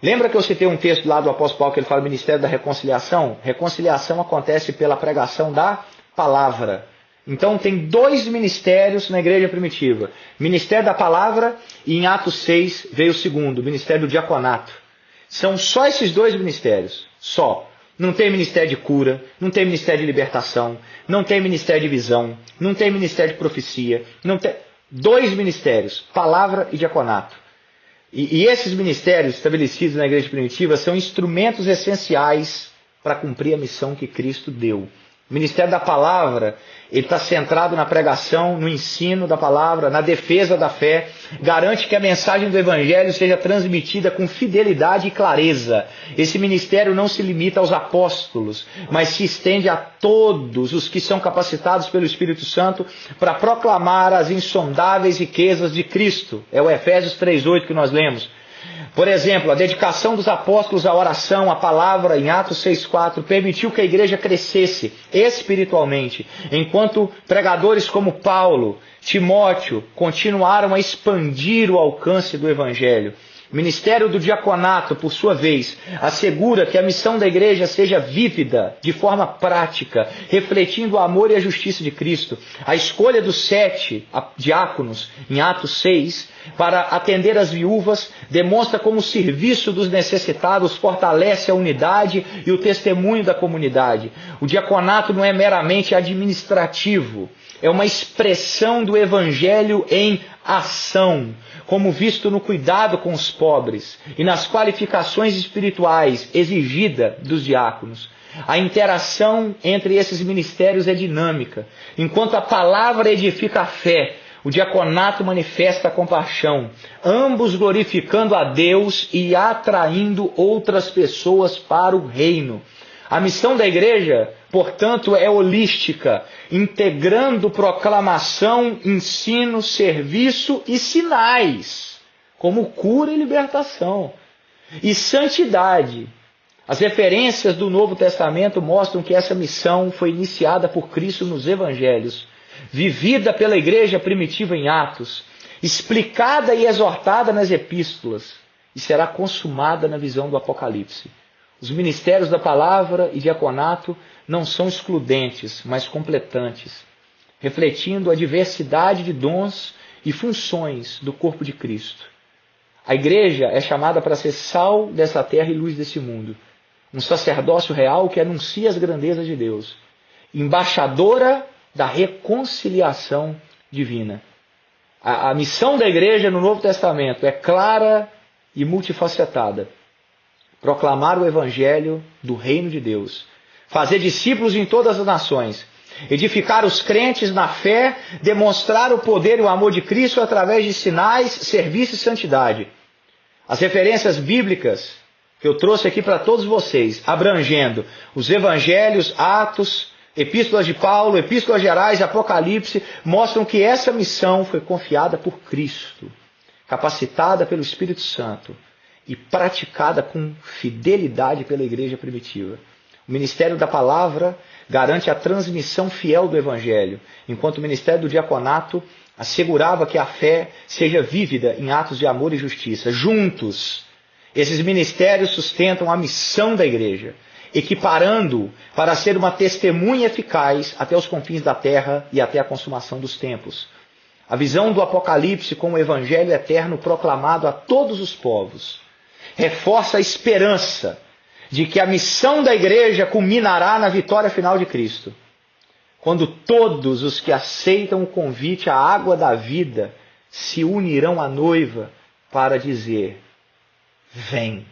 Lembra que eu citei um texto lá do apóstolo Paulo que ele fala do ministério da reconciliação? Reconciliação acontece pela pregação da palavra. Então tem dois ministérios na igreja primitiva. Ministério da palavra e em Atos 6 veio o segundo, o ministério do diaconato. São só esses dois ministérios, só. Não tem ministério de cura, não tem ministério de libertação, não tem ministério de visão, não tem ministério de profecia, não tem... Dois ministérios, palavra e diaconato. E esses ministérios estabelecidos na igreja primitiva são instrumentos essenciais para cumprir a missão que Cristo deu. O ministério da palavra, ele está centrado na pregação, no ensino da palavra, na defesa da fé, garante que a mensagem do evangelho seja transmitida com fidelidade e clareza. Esse ministério não se limita aos apóstolos, mas se estende a todos os que são capacitados pelo Espírito Santo para proclamar as insondáveis riquezas de Cristo. É o Efésios 3:8 que nós lemos. Por exemplo, a dedicação dos apóstolos à oração, à palavra, em Atos 6,4, permitiu que a igreja crescesse espiritualmente, enquanto pregadores como Paulo, Timóteo, continuaram a expandir o alcance do evangelho. O ministério do diaconato, por sua vez, assegura que a missão da igreja seja vívida, de forma prática, refletindo o amor e a justiça de Cristo. A escolha dos 7 diáconos, em Atos 6, para atender as viúvas, demonstra como o serviço dos necessitados fortalece a unidade e o testemunho da comunidade. O diaconato não é meramente administrativo, é uma expressão do evangelho em ação, como visto no cuidado com os pobres e nas qualificações espirituais exigidas dos diáconos. A interação entre esses ministérios é dinâmica. Enquanto a palavra edifica a fé, o diaconato manifesta a compaixão, ambos glorificando a Deus e atraindo outras pessoas para o reino. A missão da igreja, portanto, é holística, integrando proclamação, ensino, serviço e sinais, como cura e libertação, e santidade. As referências do Novo Testamento mostram que essa missão foi iniciada por Cristo nos Evangelhos, vivida pela igreja primitiva em Atos, explicada e exortada nas epístolas, e será consumada na visão do Apocalipse. Os ministérios da palavra e diaconato não são excludentes, mas completantes, refletindo a diversidade de dons e funções do corpo de Cristo. A igreja é chamada para ser sal dessa terra e luz desse mundo, um sacerdócio real que anuncia as grandezas de Deus, embaixadora da reconciliação divina. A missão da igreja no Novo Testamento é clara e multifacetada. Proclamar o evangelho do reino de Deus, fazer discípulos em todas as nações, edificar os crentes na fé, demonstrar o poder e o amor de Cristo através de sinais, serviço e santidade. As referências bíblicas que eu trouxe aqui para todos vocês, abrangendo os evangelhos, Atos, epístolas de Paulo, epístolas gerais, Apocalipse, mostram que essa missão foi confiada por Cristo, capacitada pelo Espírito Santo e praticada com fidelidade pela igreja primitiva. O ministério da palavra garante a transmissão fiel do evangelho, enquanto o ministério do diaconato assegurava que a fé seja vívida em atos de amor e justiça. Juntos, esses ministérios sustentam a missão da igreja, equiparando para ser uma testemunha eficaz até os confins da terra e até a consumação dos tempos. A visão do Apocalipse com o evangelho eterno proclamado a todos os povos reforça a esperança de que a missão da igreja culminará na vitória final de Cristo, quando todos os que aceitam o convite à água da vida se unirão à noiva para dizer: vem.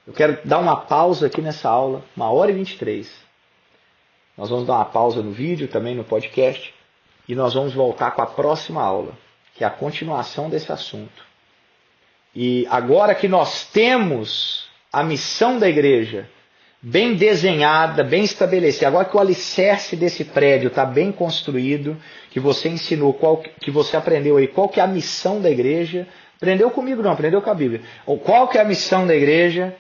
Eu quero dar uma pausa aqui nessa aula, 1h23. Nós vamos dar uma pausa no vídeo, também no podcast, e nós vamos voltar com a próxima aula, que é a continuação desse assunto. E agora que nós temos a missão da igreja bem desenhada, bem estabelecida, agora que o alicerce desse prédio está bem construído, que você ensinou, que você aprendeu aí, qual que é a missão da igreja, aprendeu comigo não, aprendeu com a Bíblia, ou qual que é a missão da igreja,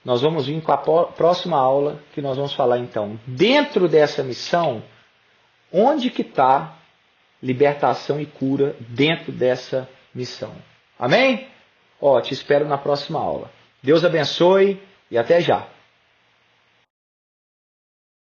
nós vamos vir com a próxima aula, que nós vamos falar então, dentro dessa missão, onde que está libertação e cura dentro dessa missão. Amém? Te espero na próxima aula. Deus abençoe e até já.